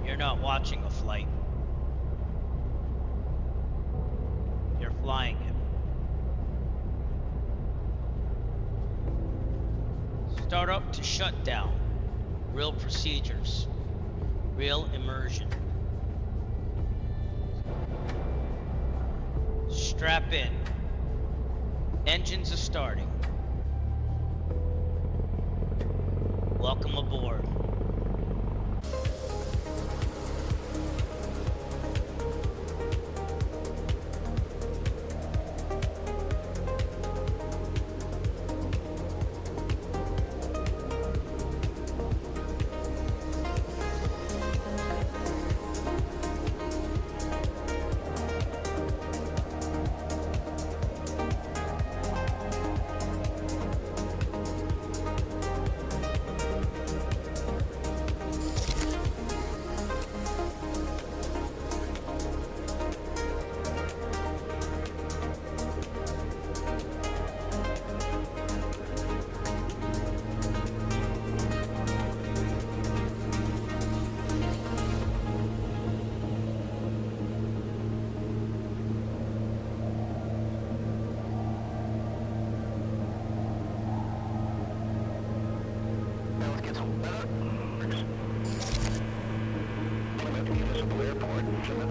You're not watching a flight. You're flying it. Start up to shut down. Real procedures. Real immersion. Strap in. Engines are starting. Welcome aboard.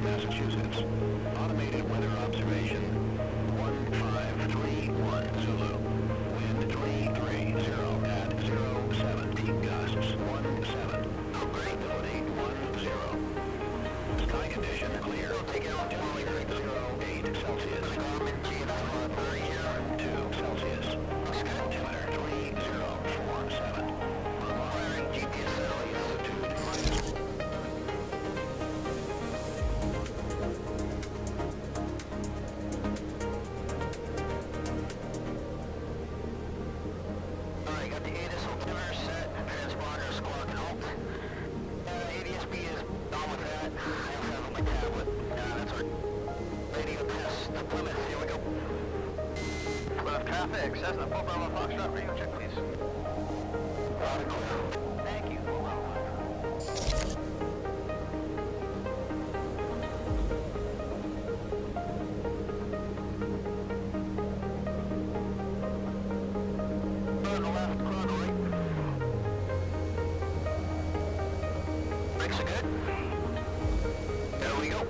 Massachusetts. Automated weather observation 1531 Zulu. Wind 330 at 07. Peak gusts 17. Visibility 10. Sky condition clear. Temperature 08 Celsius. 2 Celsius. Altimeter 3047. Firing GPS altitude minus. Traffic, Cessna 4 Bravo Foxtrot, radio check please. Thank you. On the left, on the right. Brakes are good. There we go.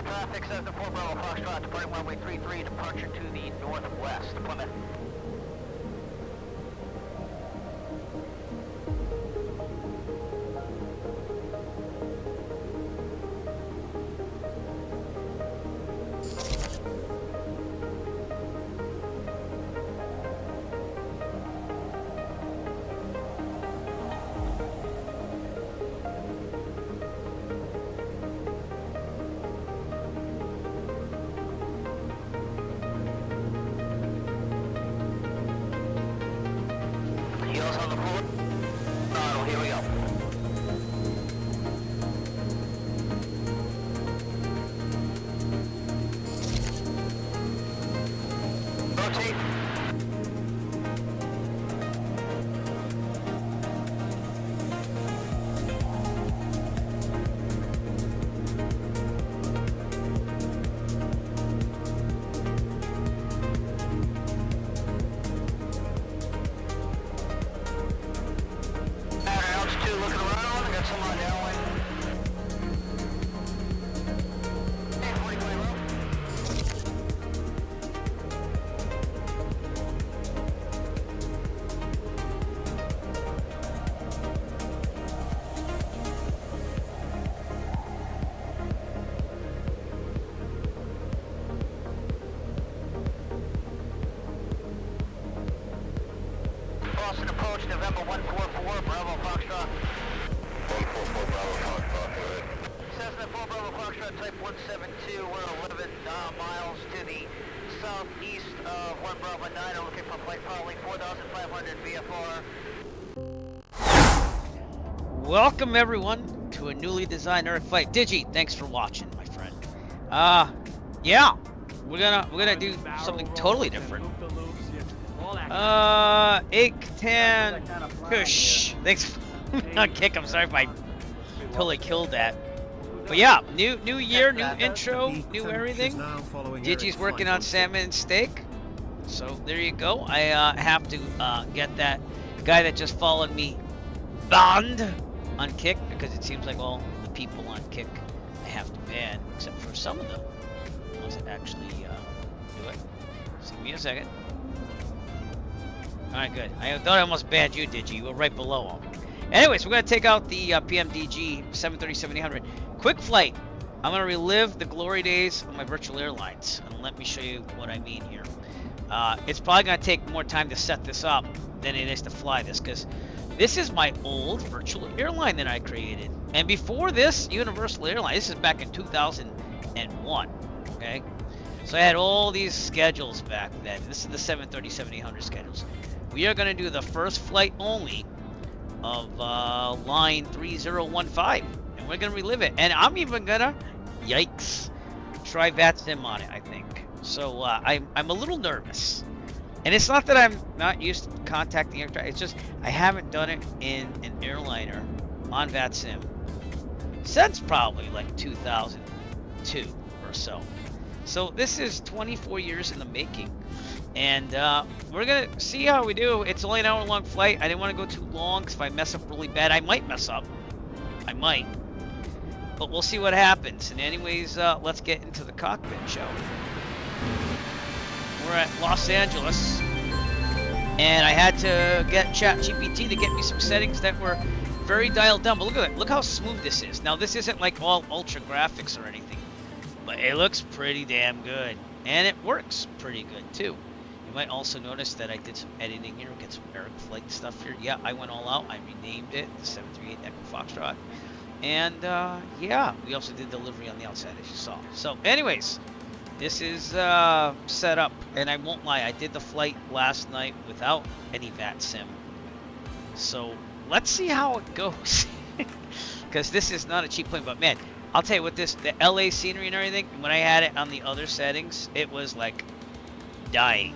Traffic says the 4 Bravo Foxtrot, departing runway 33, departure to the northwest, Plymouth. Heels on the floor. Throttle, here we go. Rotate. Altitude, looking around. I got some on downwind. Hey, 40 going low. Boston approach, November 144, Bravo Foxtrot. 144 Bravo Foxtrot, go ahead. Cessna 4 Bravo Foxtrot, type 172. We're 11 miles to the southeast of 1 Bravo 9. I'm looking for flight probably 4,500 VFR. Welcome everyone to a newly designed Earth flight. Digi, thanks for watching, my friend. Yeah, we're gonna do something totally different. 810 push. Thanks on kick. I'm sorry if I totally killed that. But yeah, new year, new intro, new everything. Digi's working on salmon and steak. So there you go. I have to get that guy that just followed me banned on kick, because it seems like all the people on kick I have to ban, except for some of them. Let's actually do it. Just give me a second. Alright, good. I thought I almost banned you, Digi. You were right below him. Anyways, we're going to take out the PMDG 730-7000. Quick flight. I'm going to relive the glory days of my virtual airlines. And let me show you what I mean here. It's probably going to take more time to set this up than it is to fly this, because this is my old virtual airline that I created. And before this, Universal Airline, this is back in 2001. Okay? So I had all these schedules back then. This is the 730-7000 schedules. We are going to do the first flight only of line 3015, and we're going to relive it. And I'm even going to, yikes, try VATSIM on it, I think. So I'm a little nervous. And it's not that I'm not used to contacting aircraft. It's just I haven't done it in an airliner on VATSIM since probably like 2002 or so. So this is 24 years in the making. And we're going to see how we do. It's only an hour-long flight. I didn't want to go too long, because if I mess up really bad, I might mess up. I might. But we'll see what happens. And anyways, let's get into the cockpit, shall we? We're at Los Angeles. And I had to get ChatGPT to get me some settings that were very dialed down. But look at it. Look how smooth this is. Now, this isn't like all ultra graphics or anything. But it looks pretty damn good. And it works pretty good, too. You might also notice that I did some editing here, get some Eric flight stuff here. Yeah, I went all out. I renamed it the 738 Echo Foxtrot. And yeah, we also did delivery on the outside, as you saw. So anyways, this is set up. And I won't lie, I did the flight last night without any VATSIM. So let's see how it goes. Because this is not a cheap plane, but man, I'll tell you what, the LA scenery and everything, when I had it on the other settings, it was like dying.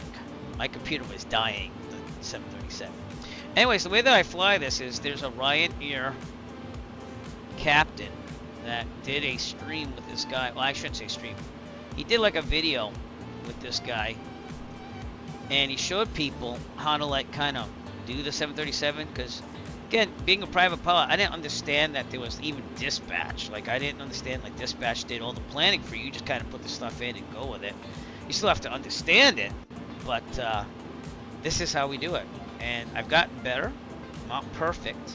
My computer was dying, the 737. Anyways, the way that I fly this is there's a Ryanair captain that did a stream with this guy. Well, I shouldn't say stream. He did like a video with this guy. And he showed people how to like kind of do the 737, because Again, being a private pilot, I didn't understand that there was even dispatch. Like, I didn't understand, like, dispatch did all the planning for you. You just kind of put the stuff in and go with it. You still have to understand it, but this is how we do it. And I've gotten better. Not perfect,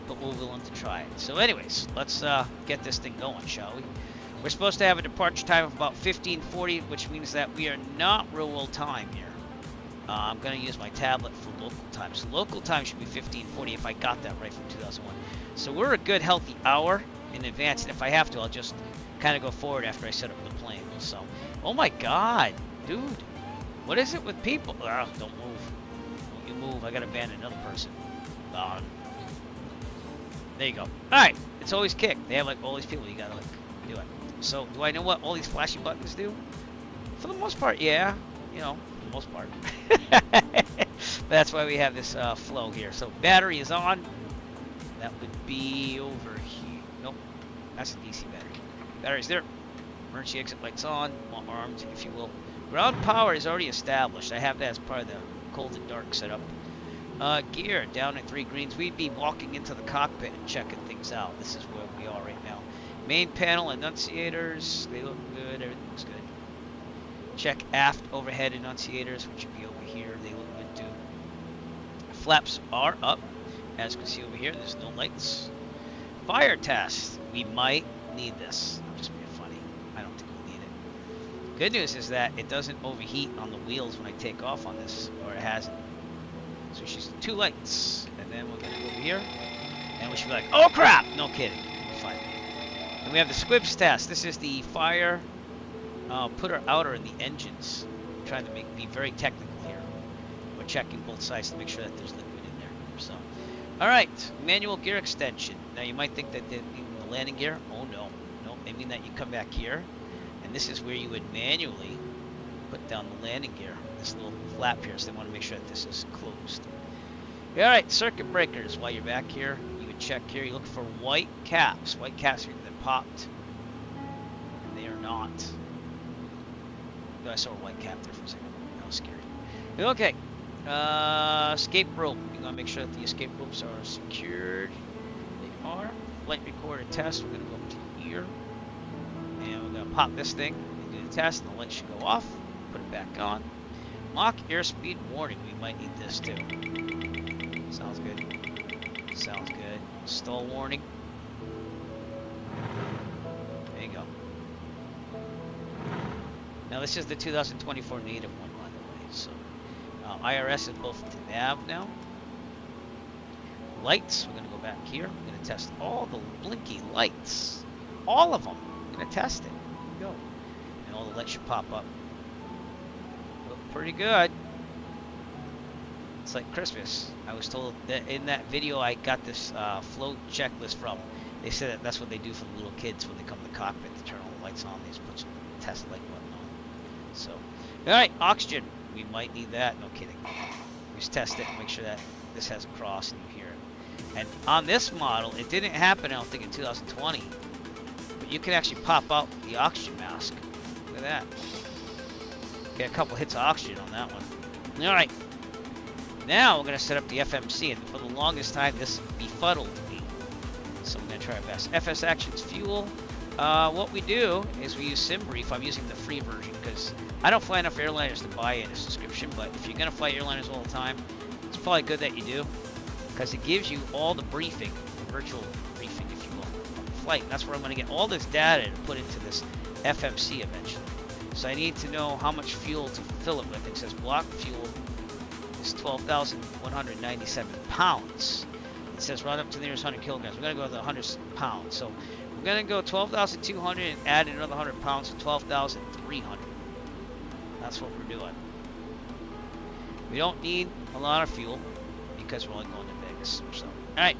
but we're willing to try it. So anyways, let's get this thing going, shall we? We're supposed to have a departure time of about 15:40, which means that we are not real world time here. I'm going to use my tablet for local time. So local time should be 15:40 if I got that right from 2001. So we're a good healthy hour in advance, and if I have to, I'll just kind of go forward after I set up the plane. So, oh my God, dude, what is it with people? Oh, don't move. Don't you move. I got to ban another person. There you go. All right, it's always kick. They have like all these people. You got to like do it. So do I know what all these flashy buttons do? For the most part, yeah. You know, for the most part. That's why we have this flow here. So battery is on. That would be over here. Nope, that's a DC battery. Battery's there. Emergency exit lights on. Armed, if you will. Ground power is already established. I have that as part of the cold and dark setup. Gear down at 3 greens. We'd be walking into the cockpit and checking things out. This is where we are right now. Main panel annunciators. They look good. Everything looks good. Check aft overhead annunciators, which would be over here. They look good too. Flaps are up, as you can see over here. There's no lights. Fire test. We might need this. I'm just being funny. I don't think we'll need it. Good news is that it doesn't overheat on the wheels when I take off on this, or it hasn't. So she's 2 lights, and then we're gonna go over here, and we should be like, oh crap! No kidding. We're fine. And we have the squibs test. This is the fire. Putter outer in the engines. I'm trying to be very technical here. We're checking both sides to make sure that there's liquid in there. So, all right, manual gear extension. Now you might think that they mean the landing gear. Oh no, no, they mean that you come back here, and this is where you would manually put down the landing gear. This little flap here, so they want to make sure that this is closed. All right, circuit breakers. While you're back here, you would check here. You look for white caps. White caps are that popped. They are not. I saw a white cap there for a second. That was scary. Okay. Escape rope. You want to make sure that the escape ropes are secured. They are. Flight recorder test. We're going to go up to here. And we're going to pop this thing and do the test. And the light should go off. Put it back on. Mach airspeed warning. We might need this too. Sounds good. Sounds good. Stall warning. There you go. Now this is the 2024 native one, by the way. So IRS is both to nav now. Lights, we're going to go back here. We're going to test all the blinky lights. All of them. We're going to test it. There you go. And all the lights should pop up. Look pretty good. It's like Christmas. I was told that in that video I got this flow checklist from. They said that that's what they do for the little kids when they come to the cockpit to turn all the lights on. They just put some test light button on. So, all right, oxygen. We might need that. No kidding. We just test it and make sure that this has a cross and you hear it. And on this model, it didn't happen, I don't think, in 2020. But you can actually pop out the oxygen mask. Look at that. Get a couple hits of oxygen on that one. All right. Now we're going to set up the FMC, and for the longest time, this befuddled me. So I'm going to try our best. FS Actions Fuel. What we do is we use SimBrief. I'm using the free version because I don't fly enough airliners to buy a subscription, but if you're going to fly airliners all the time, it's probably good that you do because it gives you all the briefing, the virtual briefing, if you will, of the flight. That's where I'm going to get all this data to put into this FMC eventually. So I need to know how much fuel to fill it with. It says block fuel is 12,197 pounds. It says run up to the nearest 100 kilograms. We're going to go with 100 pounds. So we're going to go 12,200 and add another 100 pounds to 12,300. That's what we're doing. We don't need a lot of fuel because we're only going to Vegas. So, all right.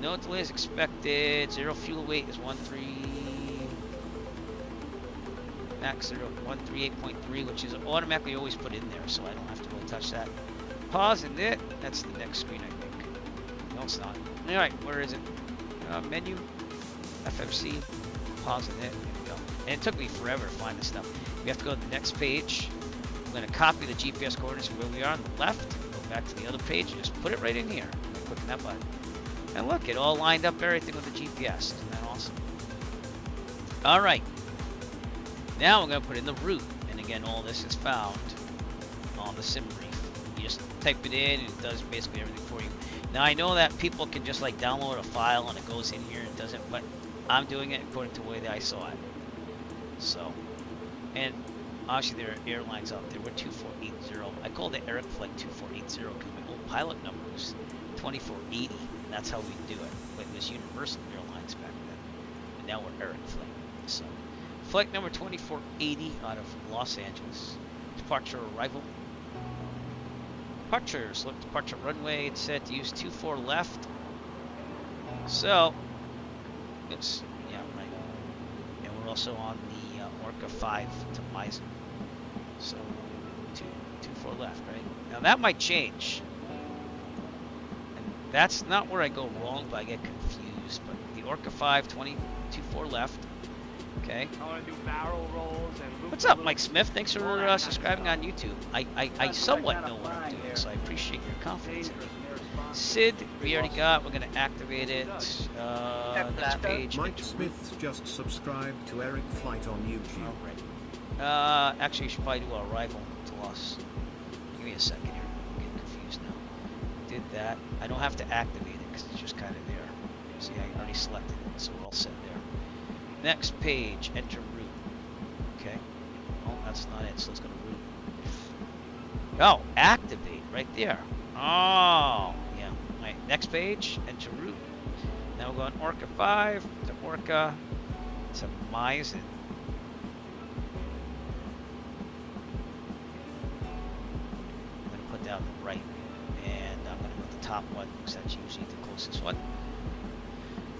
No delays expected. Zero fuel weight is 13. Max 138.3, which is automatically always put in there, so I don't have to really touch that. Pausing it. That's the next screen, I think. No, it's not. All right, where is it? Menu. FMC, pausing it, there we go. And it took me forever to find this stuff. We have to go to the next page. I'm going to copy the GPS coordinates where we are on the left, go back to the other page, and just put it right in here. clicking that button. And look, it all lined up everything with the GPS. Isn't that awesome? All right. Now we're going to put in the route. And again, all this is found on the sim brief. You just type it in and it does basically everything for you. Now I know that people can just like download a file and it goes in here and does it, but I'm doing it according to the way that I saw it. So, and obviously there are airlines out there. We're 2480. I called it Eric Flight 2480 because my old pilot number was 2480. That's how we do it. But it was Universal Airlines back then. And now we're Eric Flight. So, flight number 2480 out of Los Angeles. Departure arrival. Departure. Select departure runway. It's set to use 24 left. So, it's, yeah, right. And we're also on the Orca 5 to Meissen. So, 24 left, right? Now that might change. And that's not where I go wrong, but I get confused. But the Orca 5, 24 left. Okay. I want to do barrel rolls and loop. What's up, Mike Smith? Thanks for subscribing on YouTube. I somewhat know what I'm doing, so I appreciate your confidence in me. Sid, we already got. We're going to activate it. Next page. Mike Smith just subscribed to Eric Flight on YouTube. All right. Actually, you should probably do arrival to Los. Give me a second here. I'm getting confused now. Did that. I don't have to activate it because it's just kind of there. See, I already selected it, so we're all set there. Next page, enter route. Okay. Oh, that's not it, so let's go to route. Oh, activate, right there. Oh, yeah. Right, next page, enter route. Now we're going Orca 5 to Orca to Meissen. I'm going to put down the right, and I'm going to put the top one because that's usually the closest one.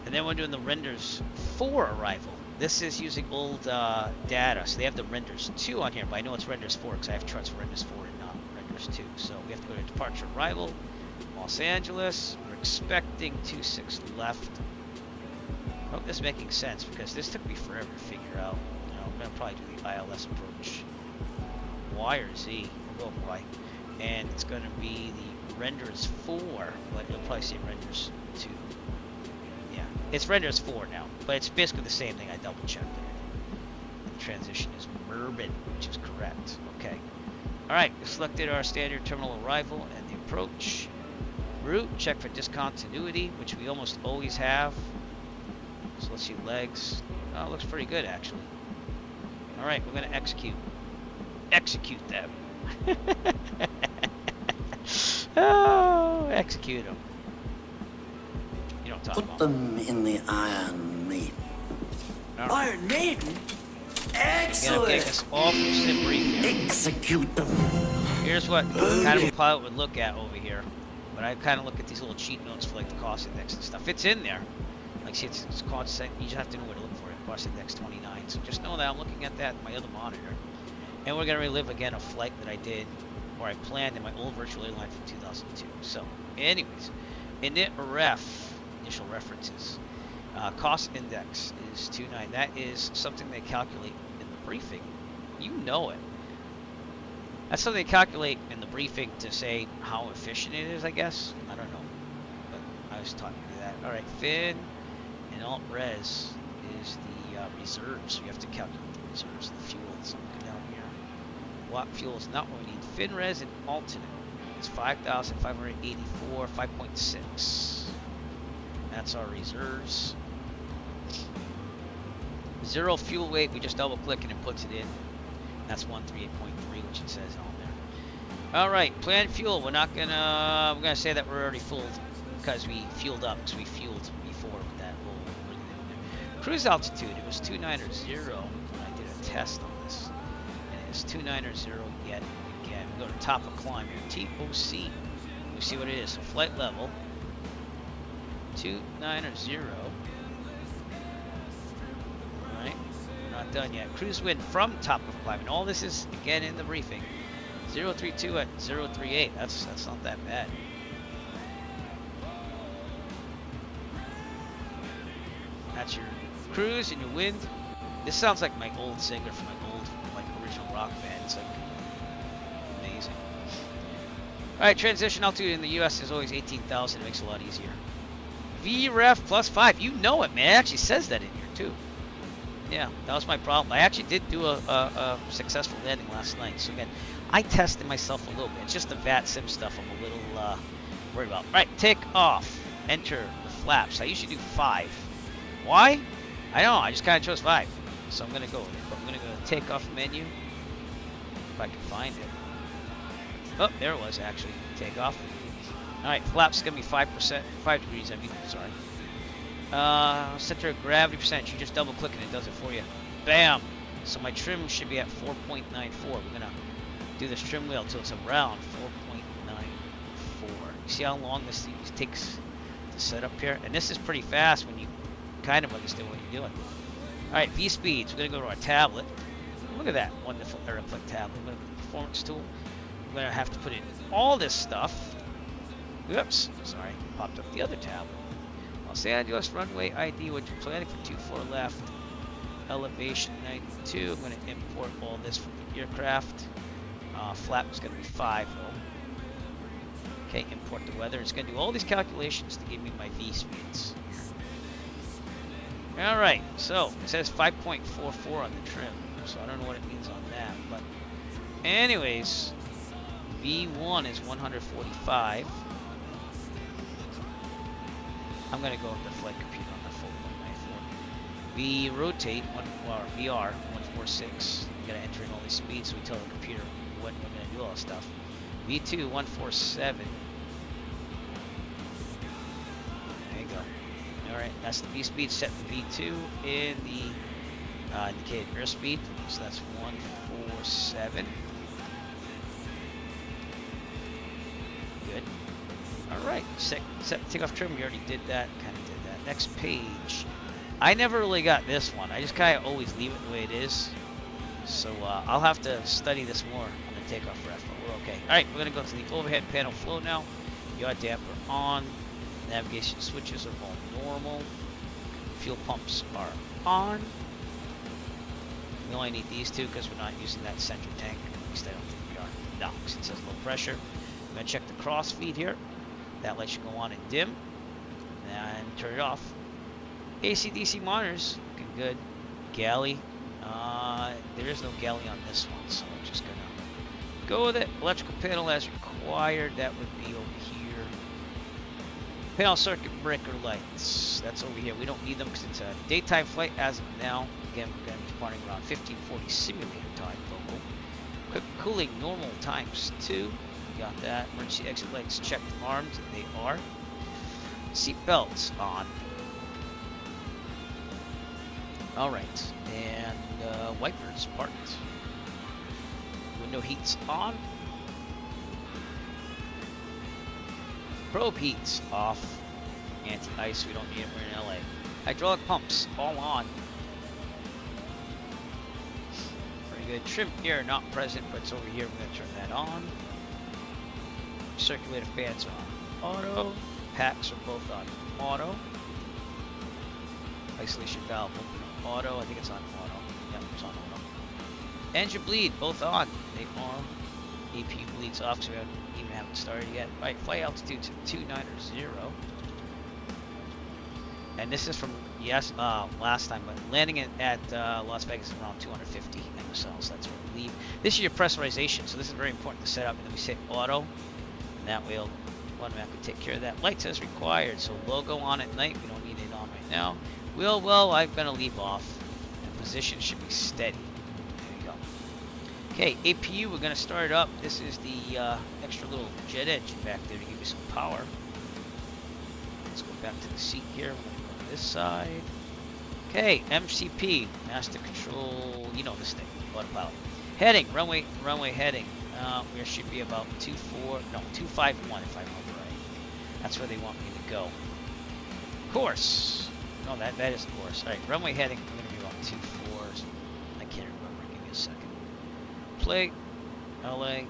And then we're doing the renders for arrival. This is using old data, so they have the renders 2 on here, but I know it's renders 4 because I have charts for renders 4 and not renders 2. So we have to go to departure arrival, Los Angeles. We're expecting 26 left. I hope this is making sense because this took me forever to figure out. You know, I'm gonna probably do the ILS approach. Y or Z? We'll go Y, and it's gonna be the renders 4, but you'll probably see renders 2. It's renders 4 now, but it's basically the same thing. I double checked it. The transition is Merben, which is correct. Okay. Alright, we selected our standard terminal arrival and the approach. Route, check for discontinuity, which we almost always have. So let's see legs. Oh, it looks pretty good actually. Alright, we're going to execute. Execute them. Oh, execute them. You don't talk Put about them in the Iron Maiden. Right. Iron Maiden? Again, I'm Excellent! getting us off the sim brief here. Execute them. Here's what kind of a pilot would look at over here. But I kind of look at these little cheat notes for like the cost index and stuff. It's in there. Like see, it's constant. You just have to know where to look for it. Cost index 29. So just know that I'm looking at that in my other monitor. And we're going to relive again a flight that I did, or I planned in my old virtual airline from 2002. So anyways, init ref. Initial references. Cost index is 29. That is something they calculate in the briefing. You know it. That's something they calculate in the briefing to say how efficient it is, I guess. I don't know. But I was talking to that. Alright, fin and alt res is the reserves. You have to calculate the reserves, the fuel. So look down here. What fuel is not what we need. Fin res and alternate. It's 5,584, 5.6. That's our reserves. Zero fuel weight, we just double click and it puts it in. That's 138.3, which it says on there. Alright, planned fuel. We're gonna say that we're already fueled because we fueled up, because we fueled before with that whole cruise altitude. It was 290 when I did a test on this. And it is 290 yet again. We go to top of climb here. TOC. We see what it is. So flight level. 290. Alright, we're not done yet. Cruise wind from top of climb. And all this is again in the briefing. 032 at 038. That's not that bad. That's your cruise and your wind. This sounds like my old singer from my old like original rock band. It's like amazing. Alright, transition altitude in the US is always 18,000. It makes it a lot easier. VREF +5. You know it, man. It actually says that in here, too. Yeah, that was my problem. I actually did do a successful landing last night. So, again, I tested myself a little bit. It's just the VAT sim stuff I'm a little worried about. Right, take off. Enter the flaps. I usually do 5. Why? I don't know. I just kind of chose 5. So I'm going to go with it. But I'm going to go to take off menu. If I can find it. Oh, there it was, actually. Take off. Alright, flaps is going to be 5%. 5 degrees, I mean. Sorry. Center of gravity percentage. You just double click and it does it for you. Bam! So my trim should be at 4.94. We're going to do this trim wheel until it's around 4.94. You see how long this takes to set up here? And this is pretty fast when you kind of understand what you're doing. Alright, V speeds. We're going to go to our tablet. Look at that wonderful airplane tablet. We're going to go to the performance tool. We're going to have to put in all this stuff. Oops, sorry, popped up the other tablet. Los Angeles runway ID, which we're planning for 24 left. Elevation 92. I'm going to import all this from the aircraft. Flap is going to be 5 though. Okay, import the weather. It's going to do all these calculations to give me my V speeds. Alright, so it says 5.44 on the trim. So I don't know what it means on that. But anyways, V1 is 145. I'm going to go with the flight computer on the full 194. V rotate, VR 146. I'm going to enter in all these speeds so we tell the computer when we're going to do all this stuff. V2 147. There you go. Alright, that's the V speed set for V2 in the indicated airspeed. So that's 147. Good. Alright, set takeoff trim. We already did that. Kind of did that. Next page. I never really got this one. I just kind of always leave it the way it is. So I'll have to study this more on the takeoff ref, but we're okay. Alright, we're going to go to the overhead panel flow now. Yaw damper on. Navigation switches are all normal. Fuel pumps are on. We only need these two because we're not using that central tank. At least I don't think we are. No, because it says low pressure. I'm going to check the cross feed here. That light should go on and dim. And turn it off. AC/DC monitors, looking good. Galley. There is no galley on this one, so I'm just going to go with it. Electrical panel as required. That would be over here. Panel circuit breaker lights. That's over here. We don't need them because it's a daytime flight as of now. Again, we're going to be departing around 1540 simulator time local. Quick cooling normal times 2. Got that. Emergency exit lights checked armed. They are. Seat belts on. Alright. And wipers parked. Window heats on. Probe heats off. Anti-ice. We don't need it. We're in LA. Hydraulic pumps all on. Pretty good. Trim air not present, but it's over here. We're going to turn that on. Circulator fans are on auto. Packs are both on auto. Isolation valve open auto. I think it's on auto. Yep, it's on auto. Engine bleed both on. They are. APU bleeds off, so we haven't started yet. Right, flight altitude to 290. And this is from last time, but landing at Las Vegas is around 250 MSLs. That's where we leave. This is your pressurization, so this is very important to set up. And then we say auto. That way, one map can take care of that. Lights as required, so logo on at night. We don't need it on right now. Wheel well, I'm gonna leave off. The position should be steady. There you go. Okay, APU, we're gonna start it up. This is the extra little jet engine back there to give you some power. Let's go back to the seat here. We're gonna go to this side. Okay, MCP, master control. You know this thing, autopilot. Heading, runway heading. We should be about 251 if I remember right. That's where they want me to go. Course. No, that is the course. Alright, runway heading. We're going to be about 24. I can't remember. Give me a second. Plate. LA.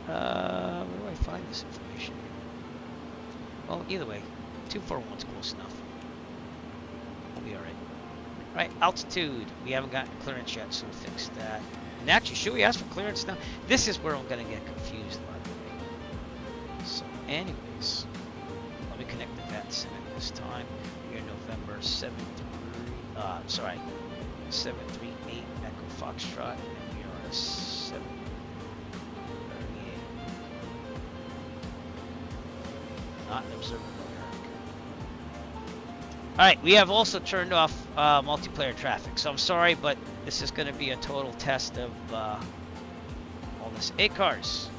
Where do I find this information? Well, either way, 241's close enough. We'll be alright. Right, altitude. We haven't gotten clearance yet, so we'll fix that. And actually, should we ask for clearance now? This is where I'm gonna get confused, by the way. So, anyways, let me connect the vets at this time. We're in November 738 Echo Foxtrot, and we are 738. Not observable. Alright, we have also turned off multiplayer traffic, so I'm sorry, but this is going to be a total test of all this. 8 cars.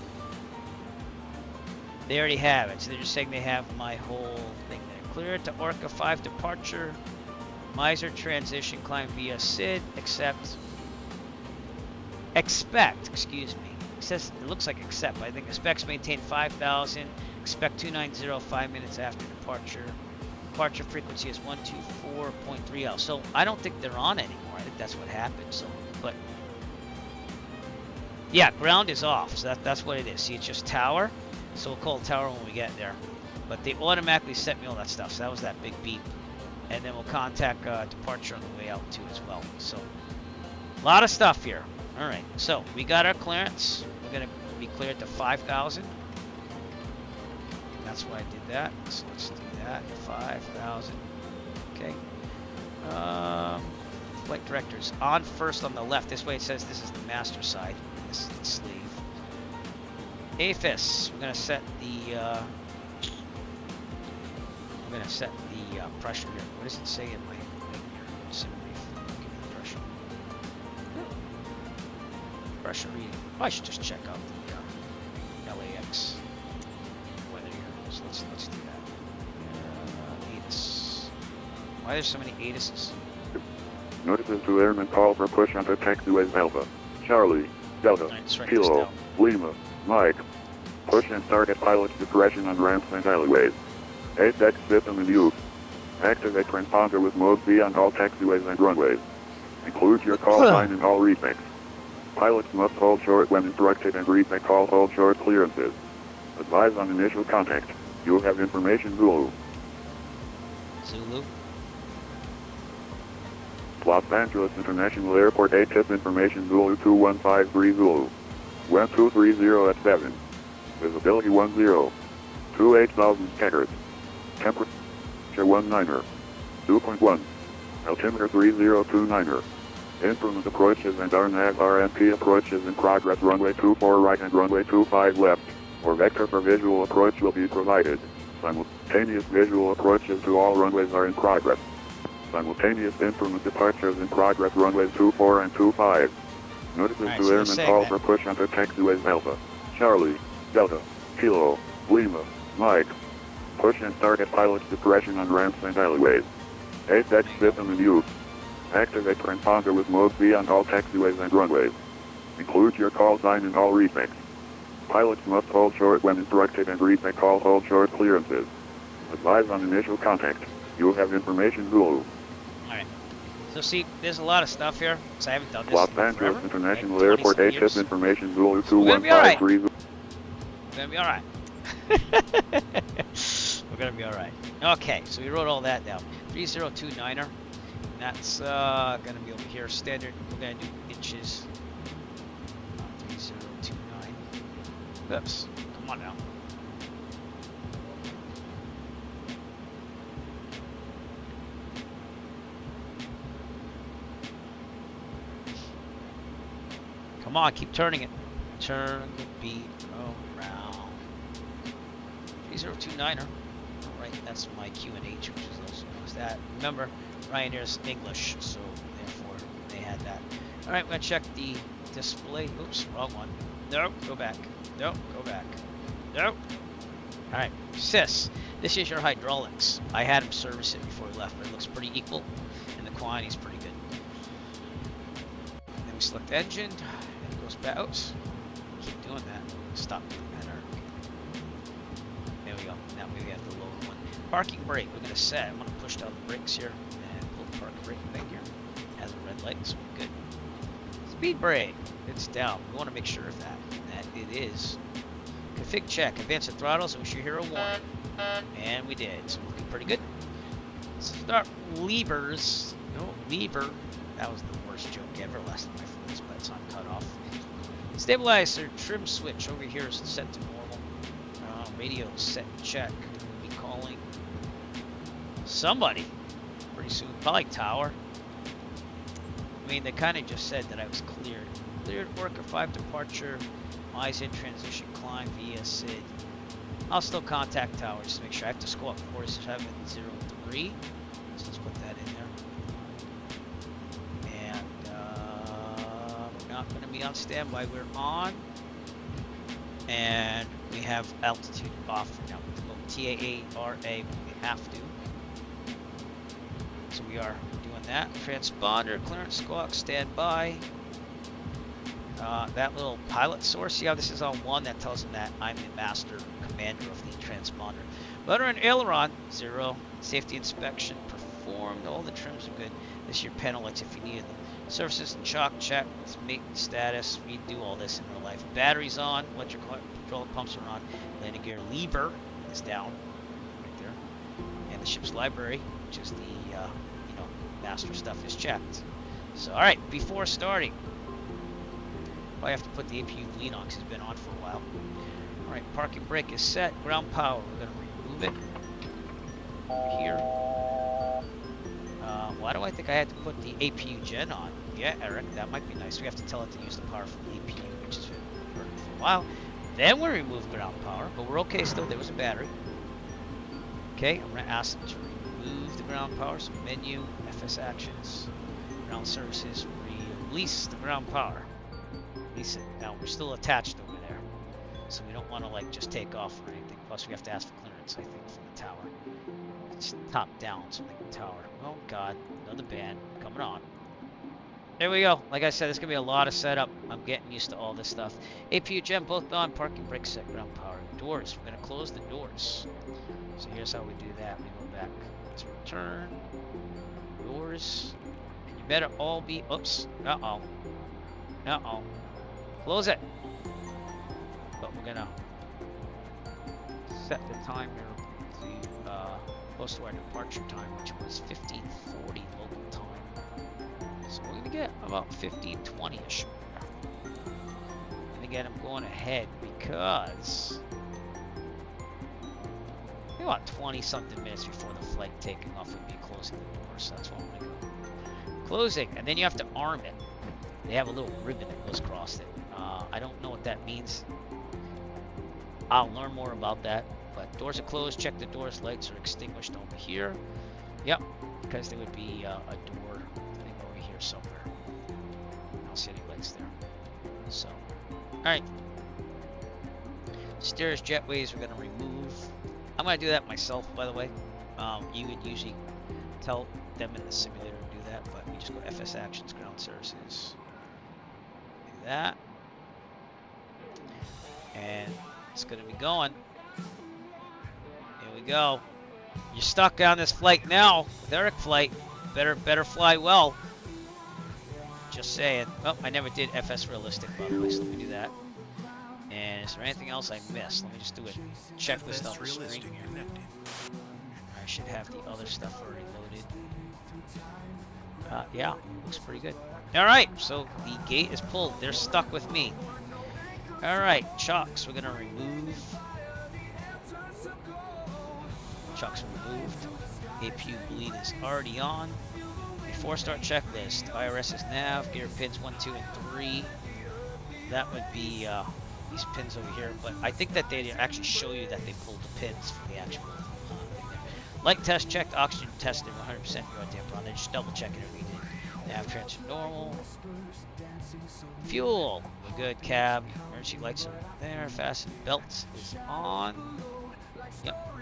They already have it, so they're just saying they have my whole thing there. Clear to Orca 5 departure. Miser transition climb via SID, expect, excuse me. It says, it looks like accept, but I think expects maintain 5,000, expect 290 5 minutes after departure. Departure frequency is 124.3 L. So I don't think they're on anymore. I think that's what happened. So, but yeah, ground is off. So that's what it is. See, it's just tower. So we'll call tower when we get there. But they automatically set me all that stuff. So that was that big beep. And then we'll contact departure on the way out too as well. So a lot of stuff here. All right. So we got our clearance. We're gonna be cleared to 5,000. That's why I did that. So let's do that. 5,000. Okay. Flight directors on first on the left. This way it says this is the master side. This is the slave. AFIS. We're gonna set the. I'm gonna set the pressure here. What does it say in my thing here? Simbrief. Give me the pressure. Pressure reading. Oh, I should just check out the LAX weather here. So let's do that. ATIS. Why there's so many ATISes? Notices to airmen call for push onto taxiways Alpha, Charlie, Delta, Right, let's write this Kilo, down. Lima, Mike. Push and target pilot suppression on ramps and alleyways. ATEX system in use. Activate transponder with mode V on all taxiways and runways. Include your call sign in all retakes. Pilots must hold short when instructed and retake all hold short clearances. Advise on initial contact. You have information Zulu. Zulu. Los Angeles International Airport ATIS information Zulu 2153 Zulu. Wind 230 at 7. Visibility 10. 28,000 checkers. Temperature 19er. 2.1. Altimeter 3029er. Improvement approaches and RNAV RMP approaches in progress. Runway 24 right and runway 25 left. Or vector for visual approach will be provided. Simultaneous visual approaches to all runways are in progress. Simultaneous improvement departures in progress. Runways 24 and 25. Notices Alright, to so they're airmen saying call that. for push onto taxiways Alpha, Charlie, Delta, Kilo, Lima, Mike. Push and target pilot suppression on ramps and alleyways. ATEX system in use. Activate transponder with mode V on all taxiways and runways. Include your call sign in all retakes. Pilots must hold short when instructed and retake all hold short clearances. Advise on initial contact. You have information Zulu. Alright. So see, there's a lot of stuff here. So I haven't done this Los in Angeles forever. International Like Airport 20 ATIS years. information Zulu So we're gonna be alright. 2153. We're gonna be alright. We're gonna be alright. Okay, so we wrote all that down. 3029er. That's gonna be over here. Standard. We're gonna do inches. 3029. Oops. Come on now. Come on, keep turning it. Turn the beat around. 3029er. Alright, that's my QNH, which is also known as that. Remember, Ryanair's English, so therefore they had that. Alright, we're gonna check the display. Oops, wrong one. Nope, go back. Nope, go back. Nope. Alright, SIS. This is your hydraulics. I had him service it before we left, but it looks pretty equal, and the quantity's pretty good. Then we select engine. It goes back. Oops. Keep doing that. Stop doing that. There we go. Now we got the lower one. Parking brake. We're gonna set. I'm gonna push down the brakes here and pull the parking brake thing here. Has a red light, so we're good. Speed brake. It's down. We want to make sure of that it is. Config check. Advance the throttles. And we should hear a warning. And we did. So looking pretty good. Start levers. No lever. That was the worst joke ever last time I flew this, but it's on cutoff. Stabilizer trim switch over here is set to normal. Radio set check. Be calling somebody pretty soon. Probably tower. I mean, they kind of just said that I was cleared. Cleared worker 5 departure. Eyes in transition climb via SID. I'll still contact tower just to make sure. I have to squawk 4703. So let's put that in there. And we're not going to be on standby. We're on. And we have altitude off now. To go TAARA when we have to. So we are doing that. Transponder, clearance squawk, standby. That little pilot source, see how this is on 1? That tells them that I'm the master commander of the transponder. Rudder and aileron, 0. Safety inspection performed. All the trims are good. This is your penalties if you needed them. Surfaces and shock check. It's maintenance status. We do all this in real life. Batteries on. Electric hydraulic pumps are on. Landing gear lever is down. Right there. And the ship's library, which is the master stuff, is checked. So, alright, before starting, I have to put the APU lead on because it's been on for a while. Alright, parking brake is set. Ground power, we're going to remove it. Here. Why do I think I had to put the APU gen on? Yeah, Eric, that might be nice. We have to tell it to use the power from the APU, which has been working for a while. Then we remove ground power, but we're okay still. There was a battery. Okay, I'm going to ask them to remove the ground power. So menu, FS actions, ground services, release the ground power. Release it. Now we're still attached over there, so we don't want to like just take off or anything. Plus we have to ask for clearance, I think, from the tower. It's top down, so like the tower. Oh God, another band coming on. There we go. Like I said, there's gonna be a lot of setup. I'm getting used to all this stuff. APU gen both on. Parking brake set. Ground power. Doors. We're gonna close the doors. So here's how we do that. We go back. Let's return. Doors. And you better all be. Oops. Uh oh. Close it. But we're gonna set the timer to close to our departure time, which was 15:40 local time. So we're gonna get about 15:20ish. And again, I'm going ahead because about 20-something minutes before the flight taking off would be closing the door. So that's what I'm gonna go. Closing, and then you have to arm it. They have a little ribbon that goes across it. I don't know what that means. I'll learn more about that. But doors are closed. Check the doors. Lights are extinguished over here. Yep, because there would be a door, I think, over here somewhere. I don't see any lights there. So, all right. Stairs, jetways, we're gonna remove. I'm gonna do that myself, by the way. You would usually tell them in the simulator to do that, but we just go to FS actions, ground services. Do that. And it's gonna be going. Here we go. You're stuck on this flight now with Eric flight. Better fly well. Just saying. Oh, I never did FS realistic, by the way, so let me do that. And is there anything else I missed? Let me just do a checklist on the screen here. I should have the other stuff already loaded. Yeah, looks pretty good. All right, so the gate is pulled. They're stuck with me. All right, chocks. We're gonna remove. Chocks removed. APU bleed is already on. Before start checklist. IRS's nav, gear pins 1, 2, and 3. That would be these pins over here. But I think that they actually show you that they pulled the pins from the actual thing there. Light test checked, oxygen tested 100% raw damper on. They're just double checking everything. Nav transfer normal. Fuel, we're good. Cab, emergency lights are there. Fasten belts is on. Yep.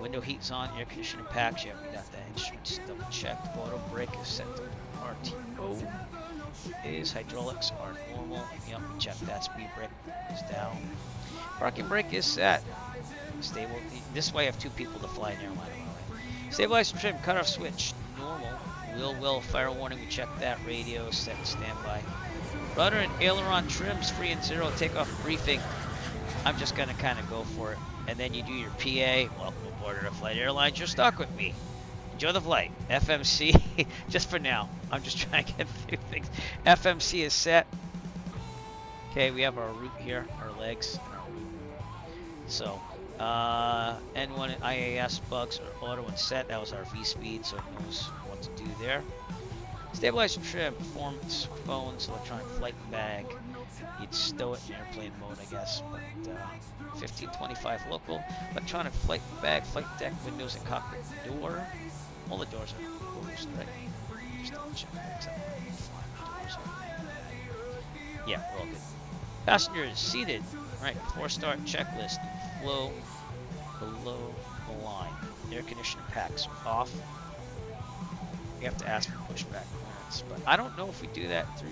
Window heat's on. Air conditioning packs. Yep, we got that. Instruments double checked. Auto brake is set to RTO. Is hydraulics are normal. Yep, we checked that. Speed brake is down. Parking brake is set. Stable. This way I have 2 people to fly an airline. Stabilizer trim, cutoff switch, normal. Will, fire warning, we checked that. Radio set to standby. Rudder and aileron trims free and 0. Takeoff briefing. I'm just gonna kind of go for it. And then you do your PA. Welcome aboard at Flight Airlines. You're stuck with me. Enjoy the flight. FMC, just for now. I'm just trying to get through things. FMC is set. Okay, we have our route here, our legs, and our route. So, N1 IAS bugs are auto and set. That was our V speed, so it knows what to do there. Stabilizer trim, performance, phones, electronic flight bag. You'd stow it in airplane mode, I guess. But 1525 local, electronic flight bag, flight deck, windows, and cockpit door. All the doors are closed, right? Just double check that, except for the doors are. Yeah, we're all good. Passengers seated. Right, 4-star checklist. Flow below the line. Air conditioner packs off. We have to ask for pushback clearance, but I don't know if we do that through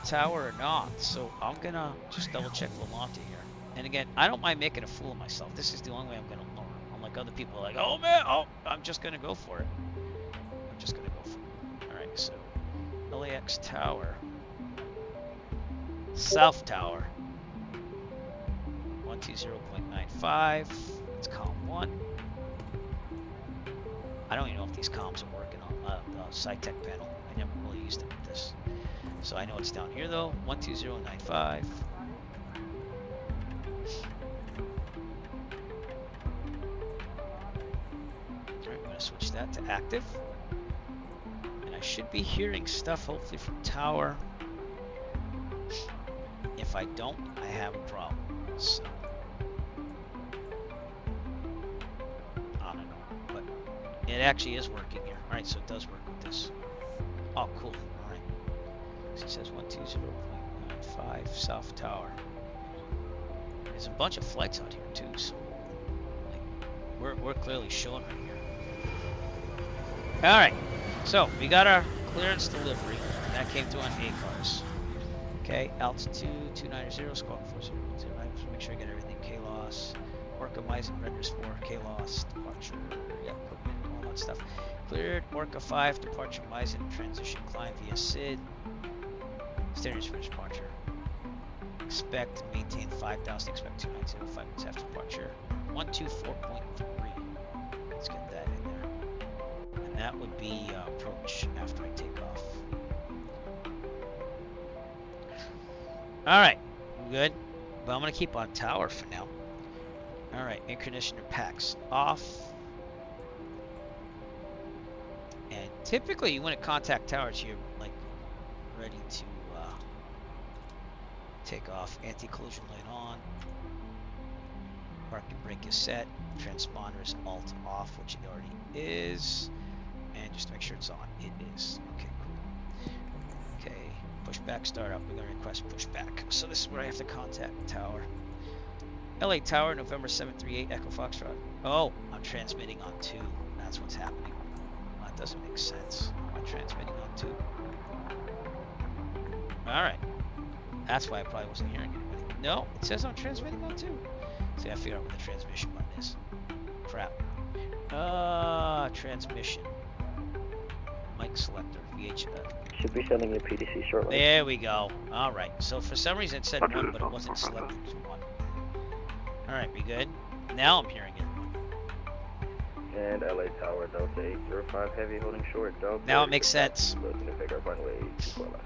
tower or not. So I'm gonna just double check Volante here. And again, I don't mind making a fool of myself. This is the only way I'm gonna learn. Unlike other people, like, oh man, I'm just gonna go for it. I'm just gonna go for it. All right, so LAX Tower, South Tower, 120.95. It's column 1. I don't even know if these comms are working on the SciTech panel. I never really used it with this. So I know it's down here though, 120.95. Alright, I'm going to switch that to active. And I should be hearing stuff hopefully from tower. If I don't, I have a problem. So I don't know, but it actually is working here. Alright, so it does work with this. Oh, cool. Alright. So it says 120.95 South Tower. There's a bunch of flights out here too, so like, we're clearly showing right here. Alright, so we got our clearance delivery, and that came through on ACARS. Okay, altitude 290, squawk 4009. Make sure I get everything. KLAS, Orca Misen renders 4, KLAS, departure, yeah, equipment, all that stuff. Cleared, Orca 5, departure Misen, transition climb via SID. Standards for departure. Expect and maintain 5,000, expect 290, 5 minutes after departure. 124.3. Let's get that in there. And that would be approach after I take off. Alright, good. But I'm going to keep on tower for now. Alright, air conditioner packs off. And typically you want to contact towers here, like ready to take off. Anti-collision light on. Parking brake is set. Transponder is alt off, which it already is. And just to make sure it's on, it is. Okay, cool. Okay, pushback startup. We're going to request pushback. So this is where I have to contact tower. LA Tower, November 738, Echo Foxtrot. Oh, I'm transmitting on 2. That's what's happening. Well, that doesn't make sense. Am I transmitting on 2? Alright. That's why I probably wasn't hearing anybody. No, it says I'm transmitting on 2. See, I figure out what the transmission button is. Crap. Transmission. Mic selector. VH. Should be sending you PDC shortly. There we go. Alright. So for some reason it said 1, but it wasn't selected as 1. Alright, we good? Now I'm hearing it. And LA Tower, Delta 805 Heavy holding short. Delta. Now it makes sense. Looking to pick up runway 24 left.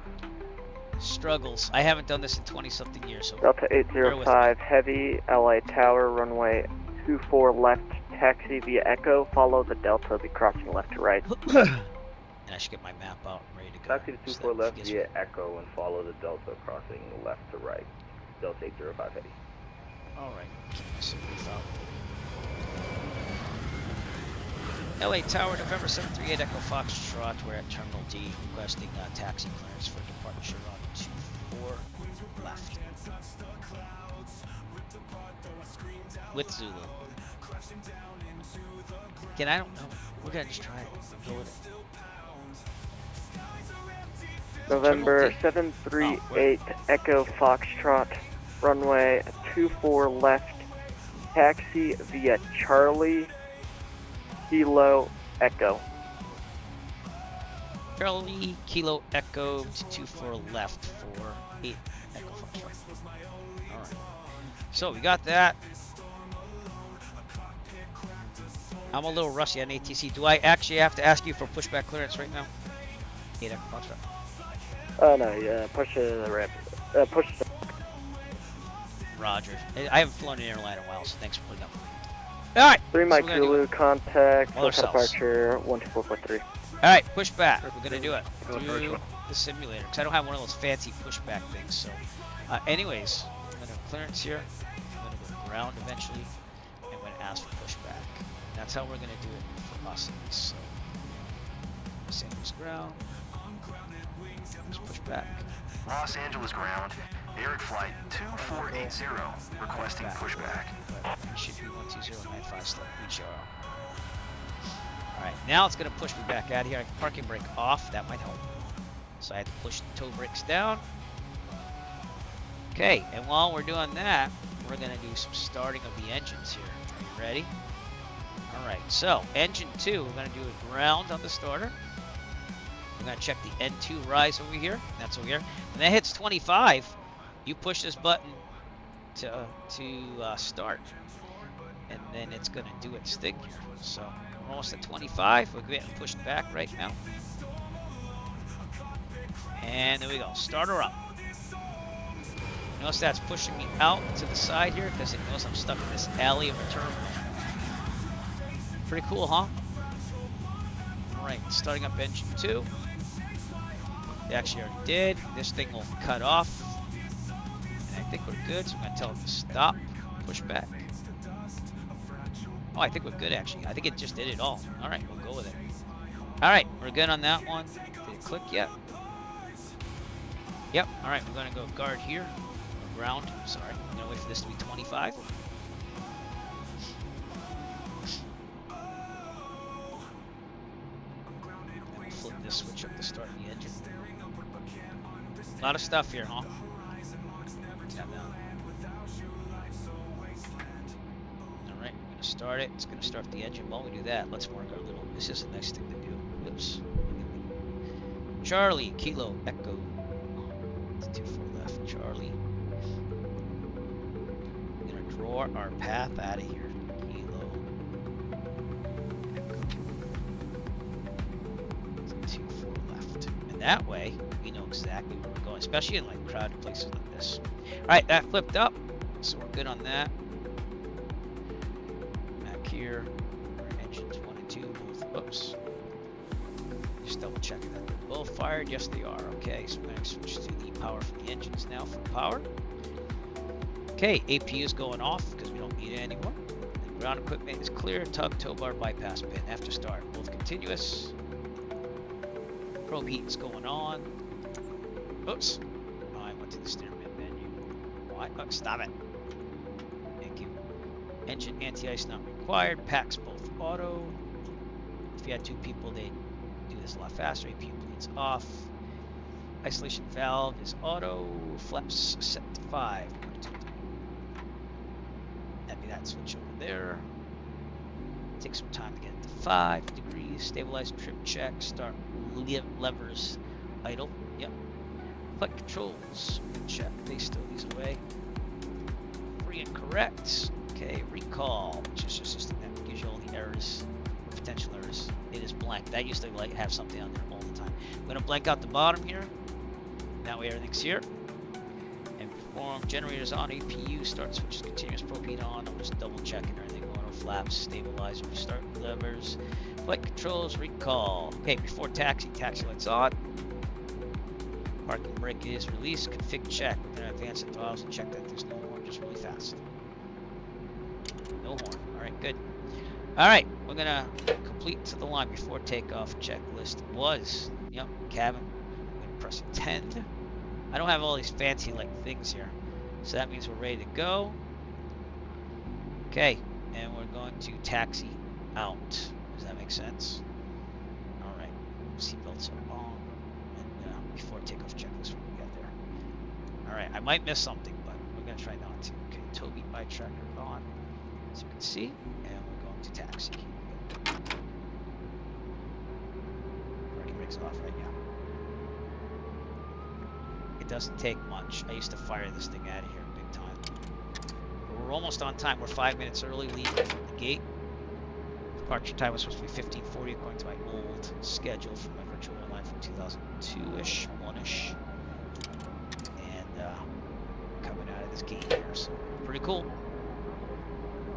Struggles. I haven't done this in 20-something years, so Delta 805 Heavy, LA Tower, runway 24 left, taxi via Echo, follow the Delta, will be crossing left to right. And I should get my map out and ready to go. Taxi to 24 left via Echo and follow the Delta crossing left to right. Delta 805 Heavy. Alright, LA Tower, November 738, Echo Foxtrot. We're at Terminal D, requesting taxi clearance for departure on 24 left. With Zulu. Again, I don't know. We're gonna just try it. Go with it. November 738, Echo Foxtrot, runway 24 left, taxi via Charlie, Kilo, Echo. Charlie, Kilo, Echo to 24 left for 8 Echo Foxtrot. Alright. So we got that. I'm a little rusty on ATC. Do I actually have to ask you for pushback clearance right now? 8 Echo Foxtrot. Oh no, yeah, push to the ramp. push. Roger. I haven't flown an airline in a while, so thanks for putting up with me. All right. 3 so Mike we're gonna do Zulu, it. contact, All full ourselves. departure, 12443. All right, push back. We're gonna do it through the simulator because I don't have one of those fancy pushback things. So, anyways, I'm gonna clearance here. I'm gonna go ground eventually, and I'm gonna ask for pushback. That's how we're gonna do it for us. So, Los Angeles ground. Just push back. Los Angeles ground. Eric flight 2480 requesting pushback. But it should be 12095 slip. Reach RL. Alright, now it's going to push me back out of here. Parking brake off. That might help. So I had to push the toe brakes down. Okay, and while we're doing that, we're going to do some starting of the engines here. Are you ready? Alright, so engine 2, we're going to do a ground on the starter. We're going to check the N2 rise over here. That's over here. When that hits 25, you push this button to start. And then it's going to do its thing here. So we're almost at 25. We're getting pushed back right now. And there we go. Start her up. Notice that's pushing me out to the side here because it knows I'm stuck in this alley of a terminal. Pretty cool, huh? Alright, starting up engine 2. They actually already did. This thing will cut off. And I think we're good, so I'm going to tell it to stop. Push back. Oh, I think we're good, actually. I think it just did it all. Alright, we'll go with it. Alright, we're good on that one. Did it click yet? Yep. Alright, we're going to go guard here. Or ground. Sorry. I'm going to wait for this to be 25. Flip this switch up to start the engine. A lot of stuff here, huh? Tap down. Alright, we're gonna start it. It's gonna start the engine. While we do that, let's mark our little. This is a nice thing to do. Oops. Charlie, Kilo, Echo. 24 left, Charlie. We're gonna draw our path out of here. Kilo. Echo. 24 left. And that way, we know exactly where we're going, especially in like crowded places like this. Alright, that flipped up, so we're good on that. Back here, our engines 1 and 2, both, oops. Just double checking that they're both fired. Yes, they are. Okay, so we're going to switch to the power from the engines now for power. Okay, APU is going off because we don't need it anymore. The ground equipment is clear. Tug, tow bar, bypass pin after start. Both continuous. Probe heat is going on. Oops. Oh, I went to the steering wheel menu. Why? Oh, stop it. Thank you. Engine anti-ice not required. Packs both auto. If you had 2 people, they'd do this a lot faster. APU bleeds off. Isolation valve is auto. Flaps set to 5. That'd be that switch over there. Take some time to get it to 5 degrees. Stabilize trip check. Start levers idle. Yep. Flight controls. Check. They stow these away. Free and correct. Okay. Recall, which is just a system that gives you all the errors, or potential errors. It is blank. That used to like have something on there all the time. I'm gonna blank out the bottom here. That way everything's here. And perform generators on. APU start switches continuous propane on. I'm just double checking everything. Auto flaps, stabilizer, start levers. Flight controls, recall. Okay, before taxi lights on. Parking brake is released. Config check. We're going to advance the throttles and check that there's no horn, just really fast. No horn. Alright, good. Alright, we're going to complete to the line before takeoff. Checklist was, yep, cabin. I'm going to press 10. I don't have all these fancy like things here. So that means we're ready to go. Okay, and we're going to taxi out. Does that make sense? Alright, seatbelts are on. And before takeoff checklist when we get there. Alright, I might miss something, but we're going to try not to. Okay, Toby eye tracker on, as you can see, and we're going to taxi. Parking brake's off right now. It doesn't take much. I used to fire this thing out of here big time. But we're almost on time. We're 5 minutes early leaving from the gate. Departure time was supposed to be 15:40 according to my old schedule from my virtual airline from 2002-ish, 1-ish. And coming out of this gate here. So pretty cool.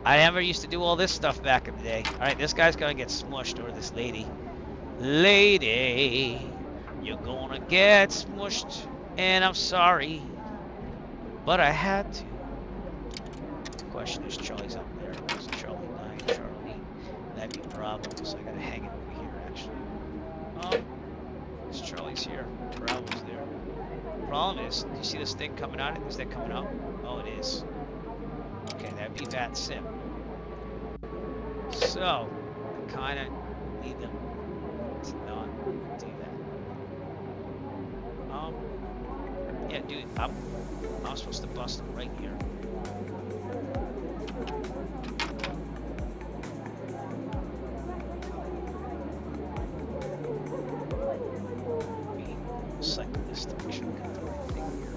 I never used to do all this stuff back in the day. All right, this guy's gonna get smushed, or this lady. Lady, you're gonna get smushed, and I'm sorry, but I had to. The question is, Charlie's up there. It's Charlie 9, Charlie. That'd be Bravo, so I gotta hang it over here, actually. Oh, it's Charlie's here. Bravo's there. Problem is, do you see this thing coming out? Is that coming out? Oh, it is. Okay, that'd be that sim. So, I kind of need them to not do that. Yeah, dude, I'm supposed to bust them right here. Let me cycle this to make sure we got the right thing here.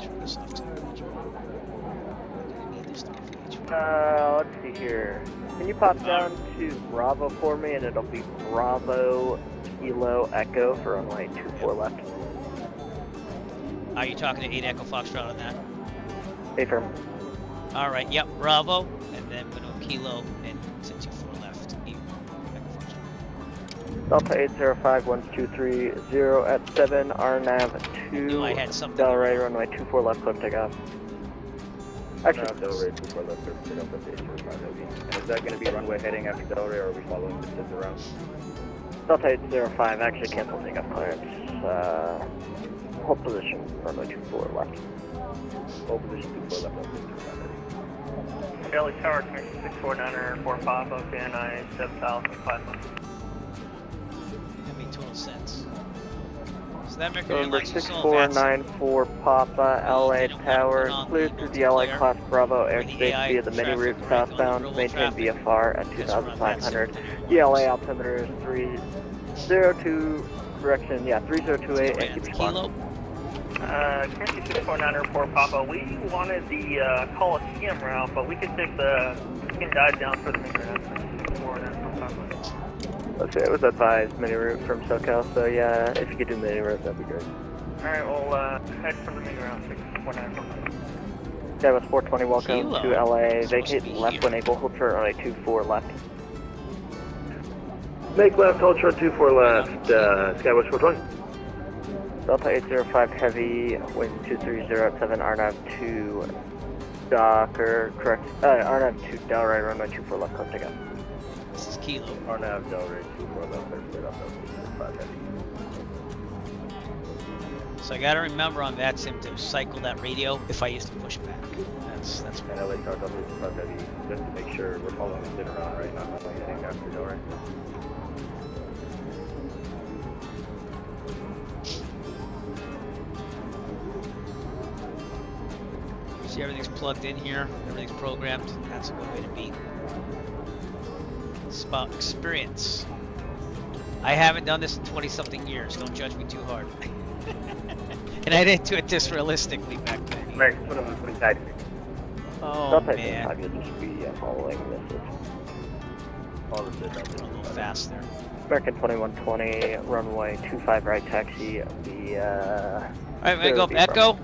Turn this off to the edge. I'm gonna need this to be Let's see here. Can you pop down to Bravo for me, and it'll be Bravo Kilo Echo for runway 24 left. Are you talking to 8 Echo Foxtrot on that? Stay firm. All right, yep, Bravo, and then we're going to Kilo and to 24 left. 8 Echo Foxtrot. Delta 805-1230 at 7, RNAV 2, I had something. Delray, runway 24 left, clear takeoff. Actually, Delray 24 left, clear takeoff at 805 Heavy. And is that going to be runway heading after Delray, or are we following the shift around? Delta 805, actually cancel takeoff clearance. Hold position, runway 24 left. Hold position 24 left, Daily Tower, connection 649er, 4 Papa, KNI, 7005. That made total sense. So that Mercury Number Airlines is so advanced. 6494 Papa, LA Tower, cleared through the LA Class Bravo airspace via the mini route southbound, maintain VFR at 2,500. The LA altimeter is 302, direction, 3028, and keep Kilo. Connection 649er, 4 Papa, we wanted the Coliseum route, but we could take the dive down for the main route. Okay, it was advised mini route from SoCal, so yeah, if you could do mini route, that'd be great. Alright, we'll head for the main route, 649er. Skywest 420, welcome Kilo. to LA. Supposed Vacate to be left here. when able, hold short runway 24 left. Make left, hold short 24 left, Skywest 420. Delta 805 heavy, wind 230 at 7, RNAV 2, Docker, correct, RNAV 2, Delray, runway 24 left, clear takeoff. This is Kilo. RNAV Delray 24 left, clear takeoff, 5 Heavy. So I gotta remember on that sim to cycle that radio if I used to push back. That's And LA Tower, Delta 805 Heavy, just to make sure we're following the sit around, right? Not runway heading after Delray. See, everything's plugged in here. Everything's programmed. That's a good way to be. It's about experience. I haven't done this in 20-something years. Don't judge me too hard. And I didn't do it this realistically back then. American 21 side. Oh, Delta man. 805, you'll just be following this. All the sit A little fast there. American 2120, runway 25 right, taxi, All right, we're going to go up Echo.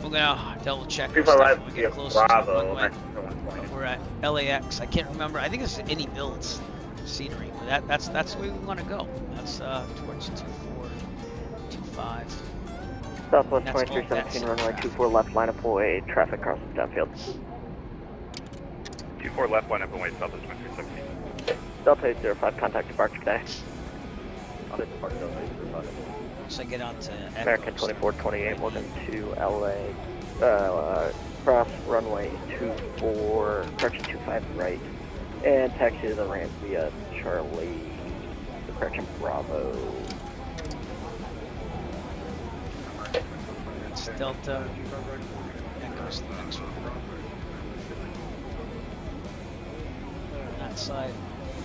We're gonna double check our stuff when we get closer to the runway. We're at LAX. I can't remember. I think it's any builds scenery, but that's where we want to go. That's towards 2425. Southwest That's all 2317, that's runway traffic. 24 left, line up away, traffic crosses downfield. 24 left, line up and wait, Southwest 2317. Delta 805, contact departure today. So I get on to Echo. American 2428, welcome to LA. Cross runway 24, correction 25 right, and taxi to the ramp via Charlie, correction Bravo. It's Delta. Echo's the next one. On that side.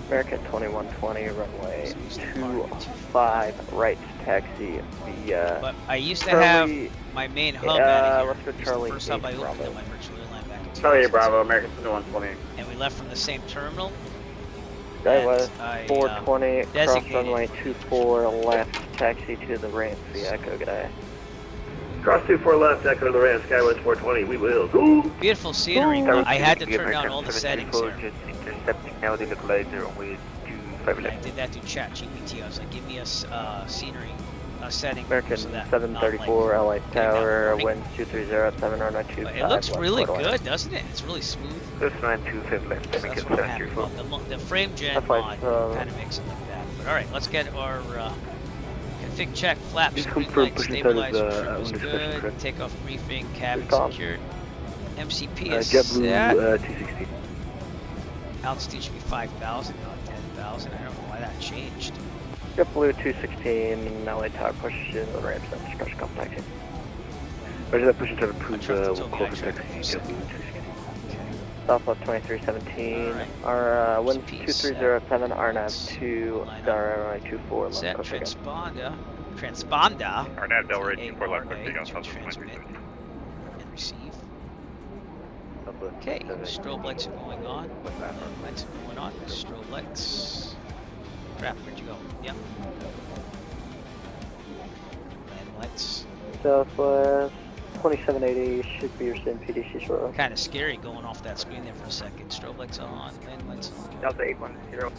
American 2120, runway 25 right, taxi via But I used to Charlie, have my main hub out of let's here. go This is Charlie the first hub I 8 opened Bravo. on my virtual airline back in 2000. Charlie Bravo, American 2120. And we left from the same terminal. Skywest I 420, cross designated runway for 24 left, taxi to the ramp via Echo, good day. Cross 24 left, Echo the ramp, Skywest 420, we will go! beautiful scenery, but I had to turn down all the settings here. Intercepting now the localizer on way 25 I left. did that through chat GPT. I was like, give me a scenery setting. American so that 734, not, LA like, Tower, winds. winds 2307, runway 25. It looks really good, doesn't it? It's really smooth. This 925 left, So that's what I'm happy about. The frame gen That's like, mod kind of makes it like that. But alright, let's get our config check. Flaps, Just green confirm light, pushing stabilizer, side trip is, is on discussion, good. correct? Takeoff briefing, cabin Calm. secured. MCP is JetBlue set. 260. Altitude should be 5,000, not 10,000. I don't know why that changed. JetBlue 216, LA Tower pushes the ramp, center discussion contact you. Roger that, pushing 7 approves, I we'll told you call I for tried taxi, to JetBlue do 260. Southwest 2317, Alright. our wind MCP 2307, RNAV set. 2, Line up. runway 24, left, Set coast again. transponder. Arnav Delray 24 left, ARA quick takeoff, to Southwest transmit 23. and receive. Okay, strobe lights are going on. Lights are going on. Strobe lights. Crap, where'd you go? Yep. And lights. Southwest 2780 should be your SIM PDC shortly. Kind of scary going off that screen there for a second. Strobe lights on. Land lights on. Delta 810,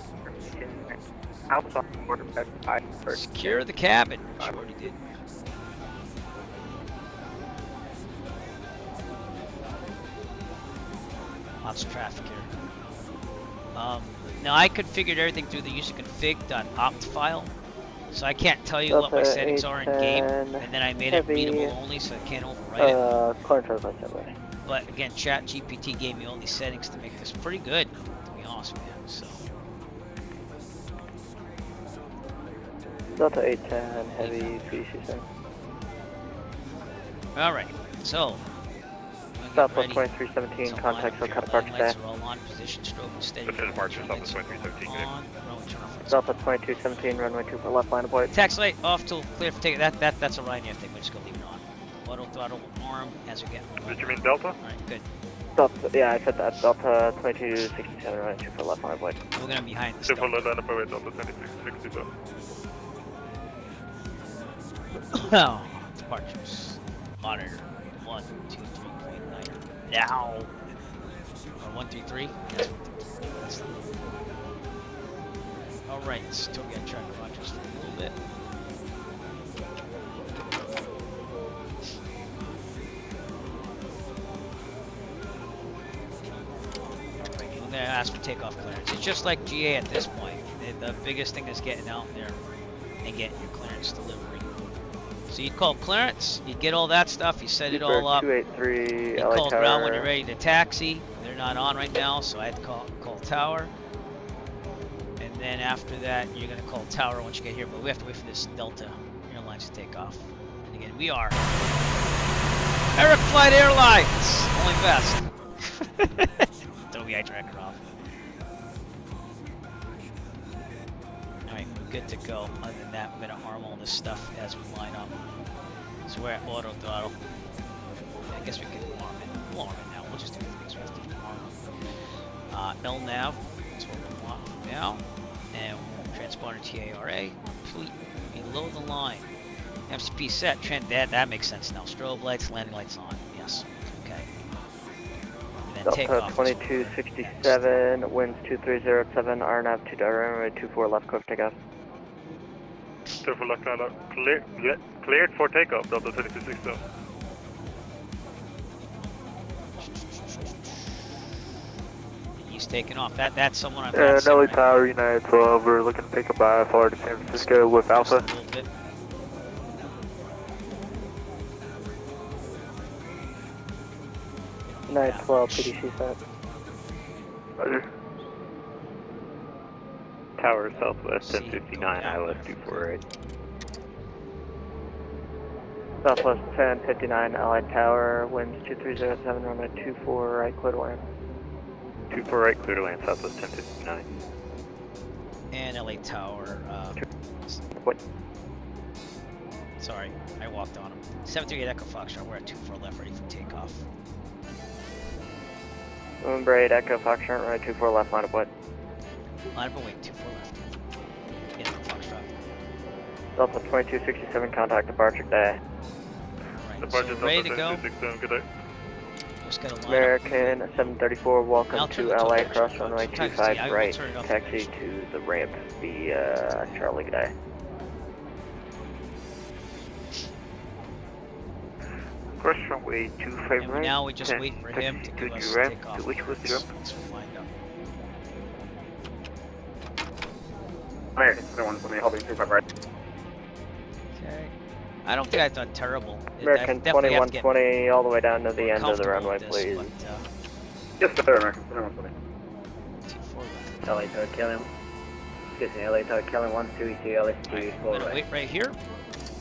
outside border back 5. Secure the cabin. Which you already did. Lots of traffic here. Now I configured everything through the userconfig.opt file, so I can't tell you what my Delta settings are in game, 810 and then I made heavy, it readable only, so I can't overwrite it. Clearance by standby. But again, Chat GPT gave me all these settings to make this pretty good, to be honest, man. So Delta 810 heavy PDC sim. all right, so. Southwest 2317, contact so cut apart today. Lights are all on, position, strobe, and steady. Southwest 2317, On, runway turn off. Delta 2217, runway 24 left line of point. Tax light off till clear for take. That's a Ryanair thing. We're just gonna leave it on. Auto throttle arm as we get. Did you mean Delta? Alright, good. Delta, yeah, I said that. Delta 2267, runway 24 left line of point. We're gonna be behind this. Super low line up away, Delta 2660. Oh, departures. Monitor. 1, 2, 3, green light. Now. Or 1, 3, 3. Yes, 1, 3, 3. That's the one. Alright, still get track of Rogers for a little bit. Alright, I'm gonna ask for takeoff clearance. It's just like GA at this point. The biggest thing is getting out there and getting your clearance delivery. So you'd call clearance, you'd get all that stuff, you set it all up. 283, You LA call Tower. ground when you're ready to taxi. They're not on right now, so I had to call tower. And then after that, you're gonna call tower once you get here. But we have to wait for this Delta Airlines to take off. And again, we are Eric Flight Airlines, only best. Throw the eye tracker off. All right, we're good to go. Other than that, we're gonna arm all this stuff as we line up. So we're at auto throttle. I guess we can arm it. We'll arm it now. We'll just do the things we have to do. Arm. LNAV. That's what we want now. And transponder TARA. Complete. Below the line. MCP set. That makes sense now. Strobe lights, landing lights on. Yes. Okay. And then Delta takeoff. 2267, winds 2307, RNAV 2 runway 24 left coast takeoff. Super left line up, cleared for takeoff, Delta 2260. He's taking off. That's someone I've Nelly Tower, United 12, we're looking to take a BIFR to San Francisco with Alpha. A little bit. Night 12 PDC set. Roger. Tower Southwest 1059, ILS 248. Southwest 1059, LA Tower, winds 2307, runway 24 right, clear to land. 24 right, clear to land, Southwest 1059. And LA Tower. What? Sorry, I walked on him. 738 Echo Foxtrot. We're at 24 left, ready for takeoff. Moonbraid, Echo Foxtrot, runway 24 left line of what? Line up and wait, 24 left. Yeah, Foxtrot. Delta 2267, contact departure day. Alright, so ready to go. Good day. Just gotta line up. American 734, welcome I'll to turn the LA, torch cross on. runway Sometimes 25 I will right, turn it off taxi eventually. to the ramp via Charlie, good day. Cross runway 25 And right. now we just wait for him to give us ramp. takeoff. Which was the ramp? Once we're lined up. American 120, holding 25 right. Okay. I don't think I've done terrible. American I definitely have to get 2120, all the way down to the end of the comfortable runway, with this, please. But, Yes, sir, American 120. 24 left. LA Tower Killing. Excuse me, LA Tower Killing 132, LA Alright, I'm gonna wait right here.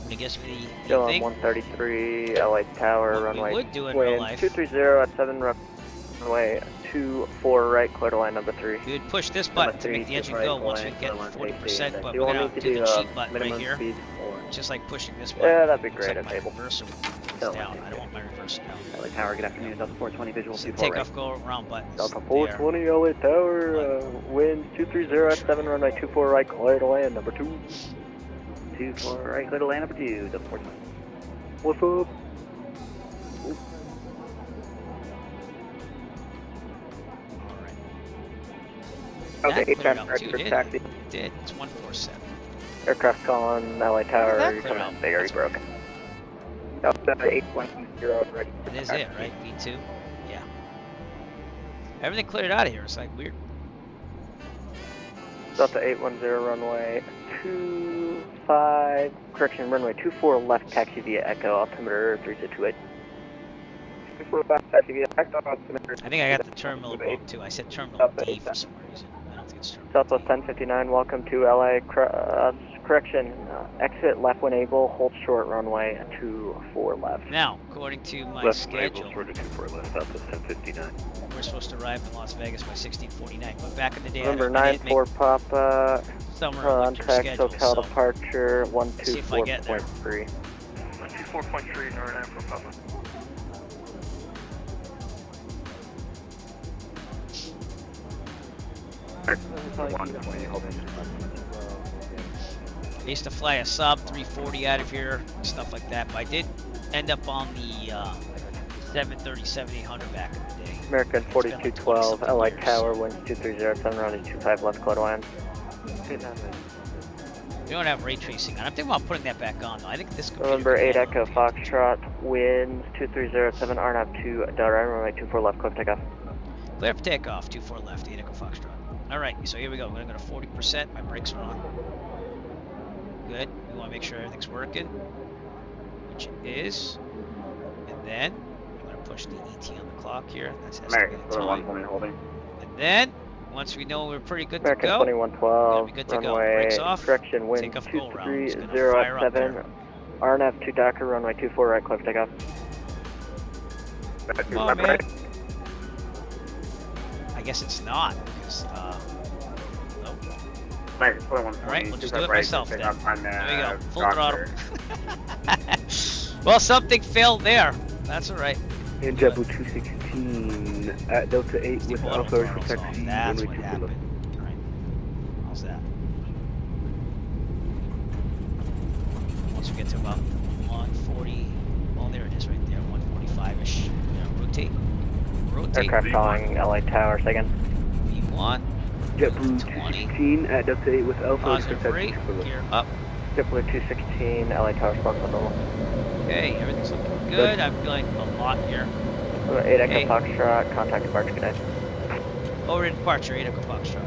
When he gives me the Still on thing, 133, LA Tower, what we runway would do in real wind life, 230 at 7, runway 24 right, clear to line number 3. we would push this button to make the engine go once we get 40%, but we're gonna do the cheat button right here. Just like pushing this button. Yeah, that'd be Looks great like at my table. reverser is down. I don't want my reverser down. LA Tower, good afternoon, Delta 420 visual So 24 right. takeoff go around buttons. Delta there. 420, LA Tower, wind 230 at 7, runway 24 right, clear to land number 2. 24 right, clear to land number 2, Delta 420. What's up? Alright. Okay, That cleared up traffic too, for didn't taxi. it? It did. It's 147. Aircraft calling LA Tower, that you're clear coming out? out very That's broken. Delta 810 ready. It is it, right? V2? Yeah. Everything cleared out of here. It's like weird. Delta 810 runway 25, correction, runway 24 left, taxi via Echo, altimeter 3028. 24 left, taxi via Echo, altimeter. I think I got the terminal wrong too. I said terminal D for some reason. I don't think it's terminal Southwest 1059, welcome to LA, correction, exit left when able, hold short runway 24 left. Now, according to my schedule, we're supposed to arrive in Las Vegas by 16:49. But back in the day, November I didn't 94 Papa, summer or winter contact schedule, hotel so departure see if I get there. 124.3. 124.3, Northern for Papa. I used to fly a sub 340 out of here, stuff like that. But I did end up on the 737-800 back in the day. American It's been like 4212, 20-something LA years. Tower, wind 2307, runway 25 left, clear to land. We don't have ray tracing on. I'm thinking about putting that back on though. I think this computer November can 8 handle Echo it. Foxtrot, wind 2307, RNAV 2, Delta runway 24 left, clear for takeoff. Clear for takeoff, 24 left, 8 Echo Foxtrot. Alright, so here we go. We're gonna go to 40%. My brakes are on. Good. We want to make sure everything's working, which it is. And then I'm gonna push the ET on the clock here. That's American estimated time. 120, holding. And then once we know we're pretty good American to go, 2112, be good to go. runway, Brakes off. correction, wind Takeoff go around. It's gonna 230 fire at up 7, there. RNAV 2 Docker, runway 24 right, clear for takeoff. Come on, man. I guess it's not because nope. American 120, Alright, we'll just do it right, myself then. takeoff on, There we go. Full Doctor. throttle. Well, something failed there. That's alright. And JetBlue 216 at Delta 8 with Auto Alpha for throttle's off. taxi, That's runway what 24 happened. left. Alright. How's that? Once we get to about 140, well, there it is right there, 145-ish. Rotate. Rotate. Aircraft calling LA Tower, second. V1. JetBlue 20. 216 at Delta 8 with Alpha for Positive taxi, rate. 24 left. Gear up. JetBlue 216, LA Tower, spark on normal. Okay, everything's looking good. I'm feeling a lot here. 8 Echo Hey. Foxtrot, contact departure, good night. Over in departure, 8 Echo Foxtrot.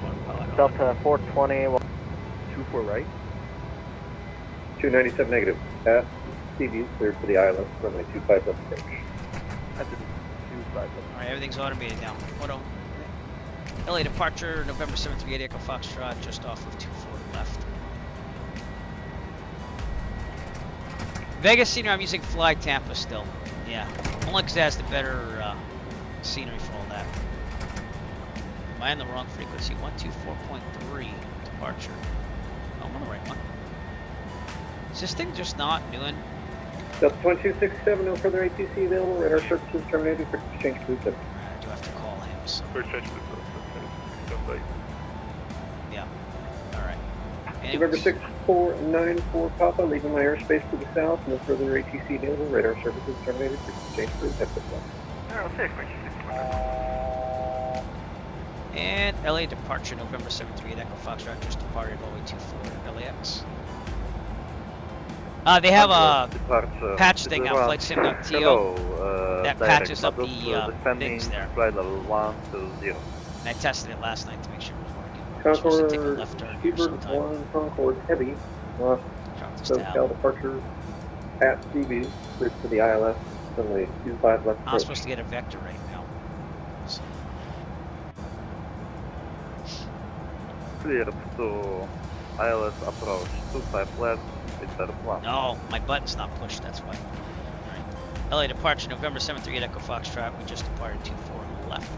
Autopilot on. Delta 420, 24 right. 297 negative. CV's cleared for the island, runway 25 left approach. That's a 25 left. Alright, everything's automated now. Auto. LA departure, November 738 Echo Foxtrot, just off of 24 left. Vegas scenery, I'm using Fly Tampa still. Yeah, only because it has the better scenery for all that. Am I on the wrong frequency? 124.3 departure. Oh, I'm on the right one. Is this thing just not doing? Delta 2267, no further ATC available. Radar services terminated for exchange crew. I do have to call him. So. For exchange, site. Yeah. All right. November Anyways, 6494 Papa, leaving my airspace to the south. No further ATC available. Radar services terminated. Change for the and LA departure November 738 Echo Foxtrot just departed runway 24 LAX. They have a patch thing on FlightSim.to that patches up the things there. Flight level 120. And I tested it last night to make sure it was working. We're supposed to take a Concord, left turn here Speedbird sometime. 1 Concord Heavy. Lost Drop this SoCal down. departure at Stevie. Clear to the ILS. Runway 25 left I'm approach. supposed to get a vector right now. So, Clear to ILS approach 25 left. no, my button's not pushed, that's why. Alright. LA departure November 738 Echo Foxtrot. We just departed 24 left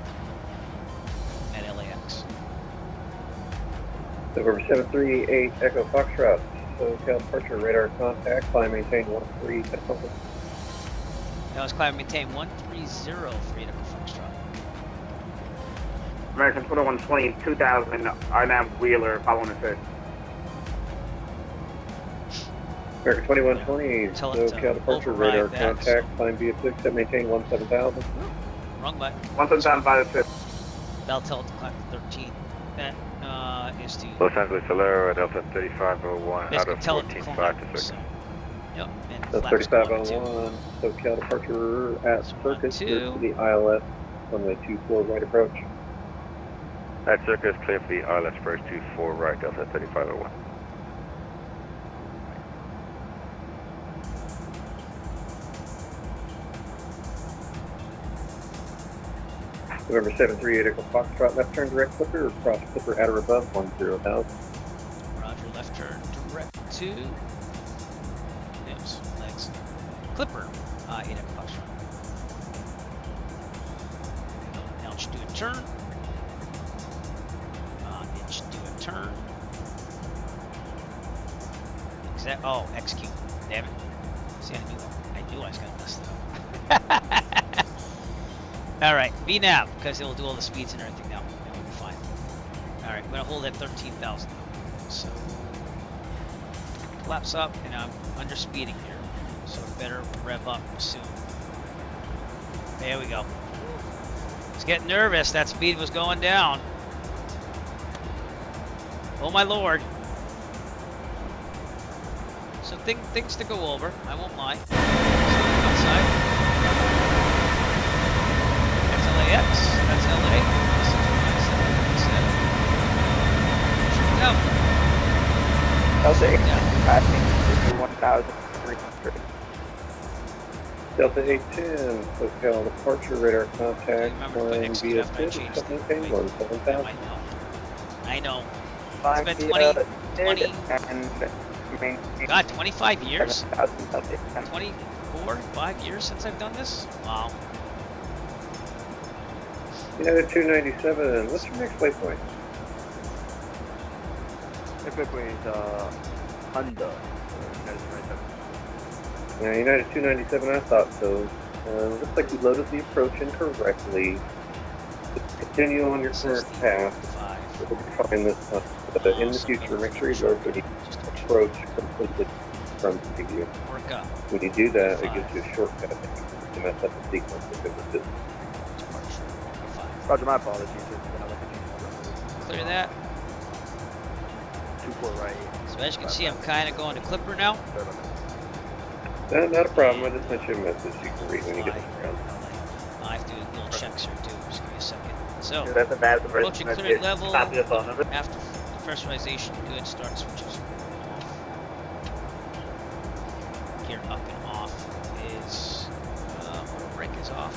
at LAX. November 738 Echo Foxtrot. SoCal departure radar contact. Climb maintain 13 at Compass. Now it's climb maintain 130 for Echo Foxtrot. American 2120, 2000, RNAV Wheeler, following assist. American 2120, Tell it to SoCal departure override radar that. contact. Climb via 6 at maintain 17000. Wrong button. 175 by assist. That'll tell it to climb to 13. That is to Los Angeles Alero, Delta 3501, out basically of tell it to 14.5 climb. to 6. So, yep, and That's flaps go on to 3501, SoCal departure at So Circus, on clear to- to the ILS, runway 24 right approach. At Circus, clear for the ILS first 24 right, Delta 3501. November 738 Echo Foxtrot, left turn direct clipper, cross clipper at or above 10,000. Roger, left turn direct to yes, legs. Clipper, 8 Echo Foxtrot. Now it should do a turn. It should do a turn. Is that, oh, execute. Damn it. See, I knew I was gonna mess that up. Alright, VNAV, because it'll do all the speeds and everything now. And we'll be fine. Alright, we're gonna hold at 13,000. So, flaps up, and I'm under speeding here. So, better rev up soon. There we go. It's getting nervous. That speed was going down. Oh my lord. So, things to go over. I won't lie. So, outside. LAX, that's LA. Delta 8, Yeah. passing 51,300. Delta 810, SoCal departure radar contact, Remember to put flying execute via after I 6 changed at maintain it. 17,000. I know. Flying been via 20 and maintain God, 25 years? 7,000 Delta 810. 24, 5 years since I've done this? Wow. United 297, what's your next waypoint? Typically, under. Yeah, United 297, I thought so. Looks like you loaded the approach incorrectly. Just continue on your current path. 5. We'll be fine this time. But in the future, make sure you load the approach completely from the view. Work up. When you do that, it gives you a shortcut to mess up the sequence if it was just Departure. 5. Roger, my apologies. Clear that. 24 right. So as you can see, I'm kind of going to Clipper now. not a problem. I just sent you a message you can read when you get to the ground. I have to do little checks here too. Just give me a second. So, That's a bad approaching clearing level. Copy the phone number. After pressurization, good. Start switches off. Gear up and off is brake is off.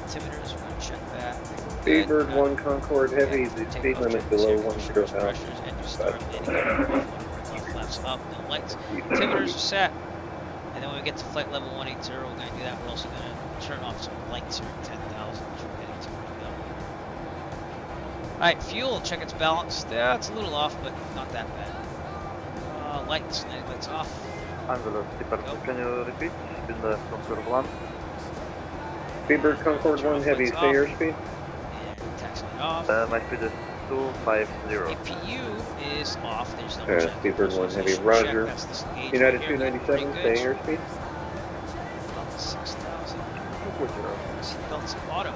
Altimeters, we're gonna check that. Speedbird 1 Concord Heavy, the speed limit below 10,000. Pressures and you start landing. Flaps up, no lights. Altimeters are set. And then when we get to flight level 180, we're gonna do that. We're also gonna turn off some lights here at 10,000, which we're getting to right now. Alright, fuel, check its balance. Yeah, it's a little off, but not that bad. Lights, lights off. Can you repeat? In the Concord 1? Speedbird Concord 1 Heavy, stay airspeed. And taxi Off. My speed is 250. APU is off. There's no check. Speedbird 1 Heavy, Check. roger. That's the gauge United right here. 297, Pretty staying good. airspeed. About 6,000. 240. Seatbelts auto.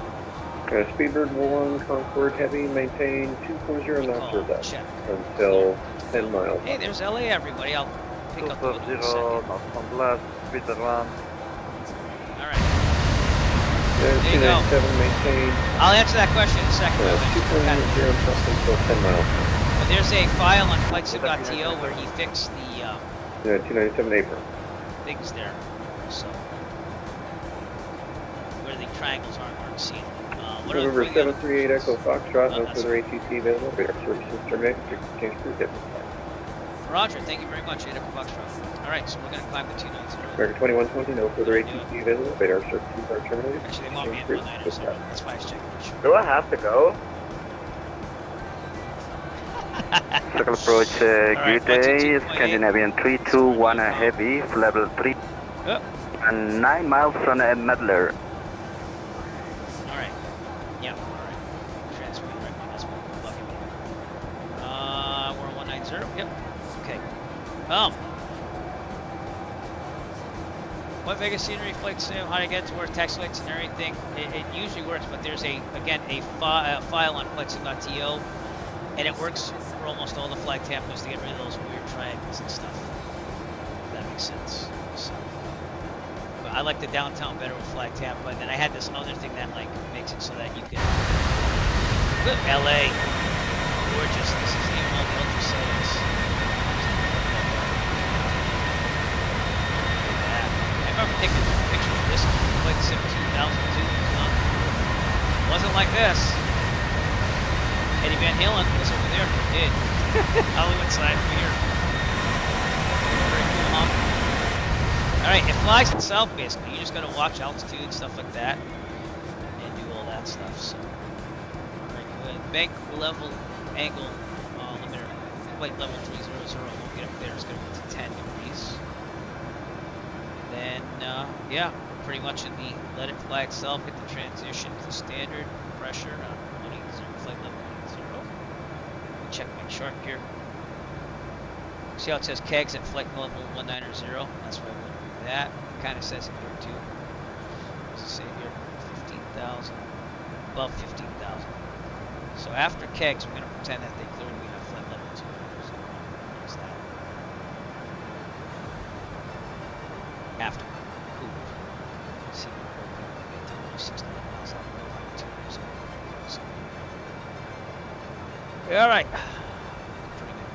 Speedbird 1 Concord Heavy, maintain 240 knots or less Check. until 10 miles. Hey, there's LA, everybody. I'll pick up the video in a 240, second. knots on left, speed run. All right. There you go. 297, maintain I'll answer that question in a second. 240 knots until 10 miles. But there's a file on flightsim.to where he fixed the 297 apron. things there. So, where the triangles aren't seen. What are November the 738 Echo Foxtrot, no that's further ATC available. Radar services terminated. Change crew hit. Roger, thank you very much, Ada Foxtrot. Alright, so we're going to climb the 290. American 2120, no further ATC available. Radar services are terminated. Actually, they want me Change at crew. 197. That's why I was checking. Do I have to go? Circle approach, good day, Scandinavian 321 heavy, level 3, and 9 miles from Medler. Alright. Yeah, alright. Transfer right now, that's what we're bugging me. We're on 190. Yep. Okay. What Vegas scenery flight sim, how to get to work, taxi lights and everything. It usually works, but there's a file on flightsim.to, and it works for almost all the flag tappers to get rid of those weird triangles and stuff. If that makes sense. So, but I like the downtown better with flag tap, but then I had this other thing that like makes it so that you can. Look, LA, gorgeous. This is even all the ultra settings. I remember taking pictures of this flight sim 2002. Wasn't like this. Eddie Van Halen was over there. He did. Hollywood side over here. Very cool, huh? Alright, it flies itself basically. You just gotta watch altitude, stuff like that. And do all that stuff. So, very good. Bank level angle limiter. Flight level 300. Won't get up there. It's gonna go to 10 degrees. And then, yeah, pretty much in the let it fly itself. Hit the transition to standard pressure on 180, flight level 180. Check my chart here. See how it says KLAX at flight level 190? That's why I wouldn't do that. It kind of says it here too. What's it say here? 15,000. Above 15,000. So after KLAX, we're going to pretend that they cleared me at flight level 200. So what's that? After cool. See what we're going to get to 69 miles out of 200. So. All right. Pretty good.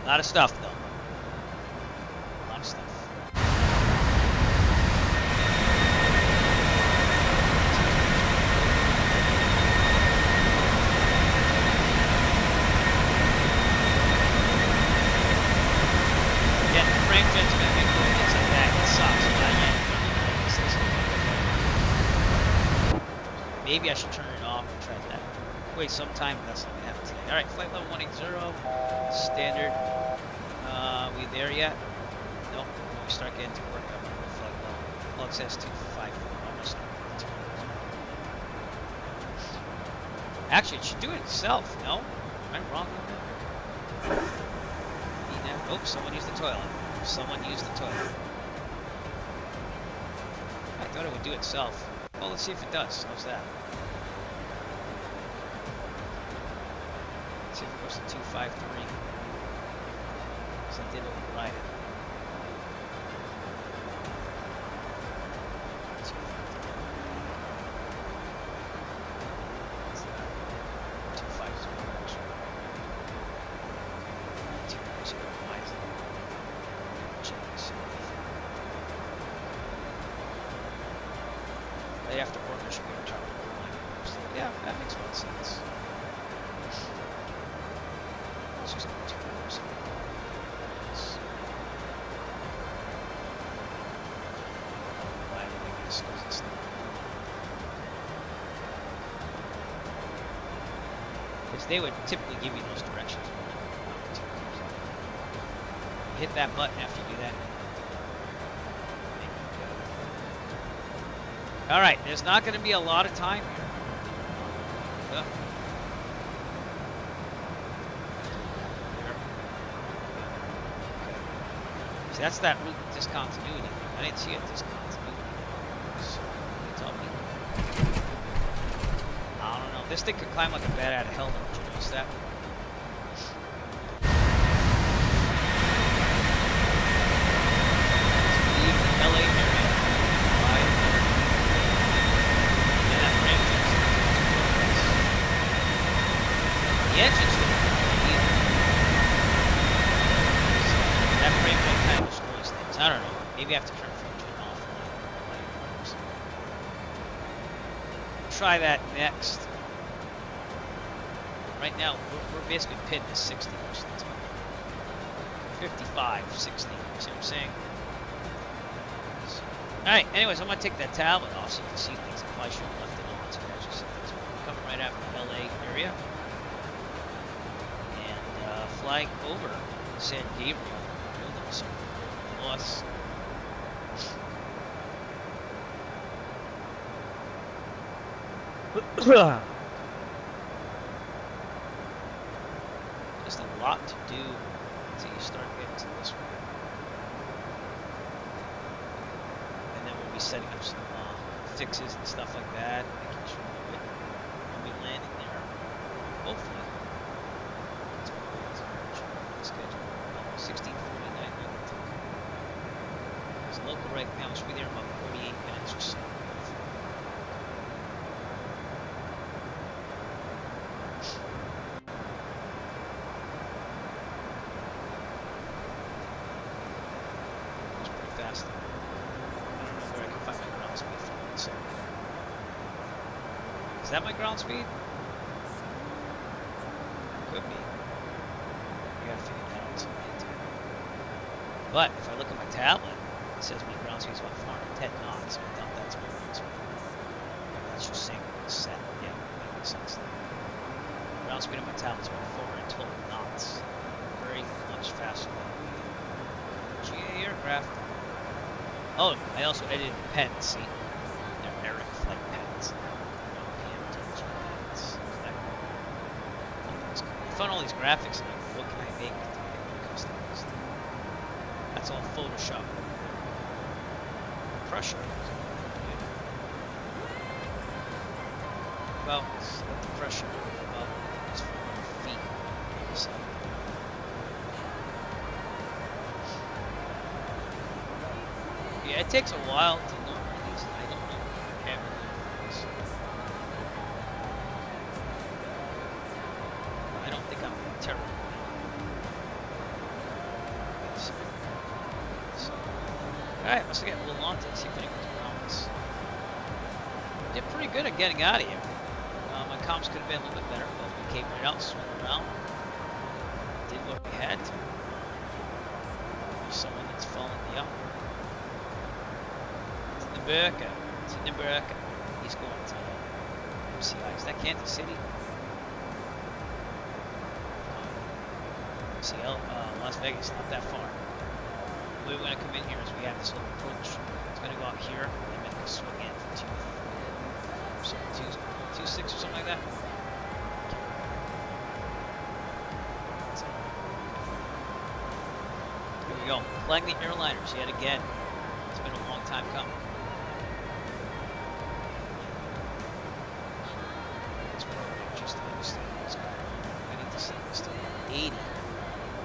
A lot of stuff, though. A lot of stuff. Yeah, the frame fence gonna make when it gets like that. It sucks. Maybe I should turn it off and try that. Wait some time, but that's not gonna happen today. Alright, flight level 180, standard. We there yet? Nope. When we start getting to work on the flight level. Well, it says 254. I'm gonna start with 200. Actually, it should do it itself, no? Am I wrong on that? Oh, someone used the toilet. Someone used the toilet. I thought it would do it itself. Well, let's see if it does. How's that? Let's see if it goes to 253. Because I did override it. 250 actually. 250. Why is it? Check this out. Right after work, I should be able to drop the line. So, yeah, that makes more sense. Let's just go 2 hours. Why did I guess? Because it's not. Because they would typically give you those directions. You hit that button after you do that. All right, there's not going to be a lot of time here. There. See, that's that route discontinuity. I didn't see a discontinuity. So, you tell me. I don't know. This thing could climb like a bat out of hell. Did you notice that? Leave the LA area. Right. And that range is the engine's going to be either. So that frame rate kind of destroys things. I don't know. Maybe I have to turn fusion off. Try that next. Right now, we're basically pinned to 60 most of the time. 55, 60, see what I'm saying? So, alright, anyways, I'm going to take that tablet off so you can see things. I probably should have left it on so you guys just see things. We're coming right after the LA area. And flying over San Gabriel. So, lost. Just a lot to do until you start getting to this one. And then we'll be setting up some fixes and stuff like that, making sure we'll be landing there. Hopefully. That's what we're schedule. 16:49 minutes. It's local right now. We should be there in about 48 minutes or so. Fast. I don't know where I can find my ground speed from. So, is that my ground speed? Could be. I gotta figure that out. But if I look at my tablet, it says my ground speed is about 410 knots. So I thought that's my ground speed. That's just saying it's set. Yeah, that makes sense. The ground speed on my tablet is about 412 knots. Very much faster than the GA aircraft. Oh, I also edited pens, see? They're Eric flight pens. PMDG pens. I found all these graphics and like, what can I make to make them customized? That's all Photoshop. Pressure. Well, let the pressure above is 400 feet. So. Yeah, it takes a while to learn these. I don't know everything. I don't think I'm terrible. Alright, let's get a little on to see if anyone's comments. Did pretty good at getting out of here. My comms could have been a little bit better, but we came right out, swung around. Did what we had to. There's someone that's following me up. Burka. It's in Burka. He's going to MCI. Is that Kansas City? Las Vegas, not that far. The way we're going to come in here is we have this little approach. It's going to go out here and make a swing in for 2.6 or something like that. So, here we go. Flying the airliners yet again. It's been a long time coming. Just to understand what's going on. I need to set this to 80.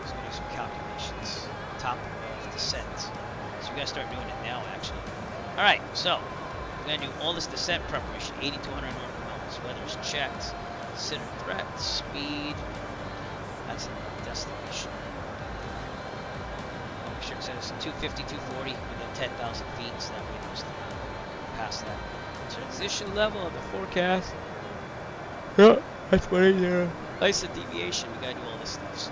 So I'm going to do some calculations. Top of descent. So you guys start doing it now, actually. Alright, so we're going to do all this descent preparation. 80 to 100 nautical miles. Weather's checked. Consider threat. Speed. That's the destination. Make sure it says 250, 240 within 10,000 feet. So that way there's past that. Transition level of the forecast. Yeah, that's what I do. ISA deviation, we gotta do all this stuff. So.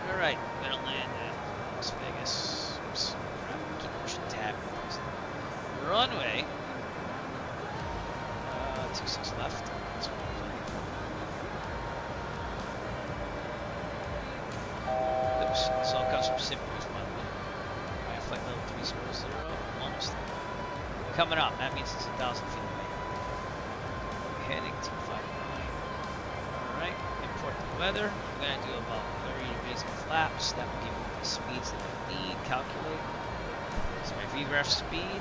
Alright, we're gonna land at Las Vegas. Oops, keep pushing tab. Runway. 26 left. That's what I'm playing. Oops, this all comes from Simmons, by the way. Alright, flight level 300. Almost there. coming up. That means it's 1,000 feet away. Heading to 59. Alright, import the weather. We're going to do about 30 degrees of flaps. That will give you the speeds that I need. Calculate. Is my VREF speed?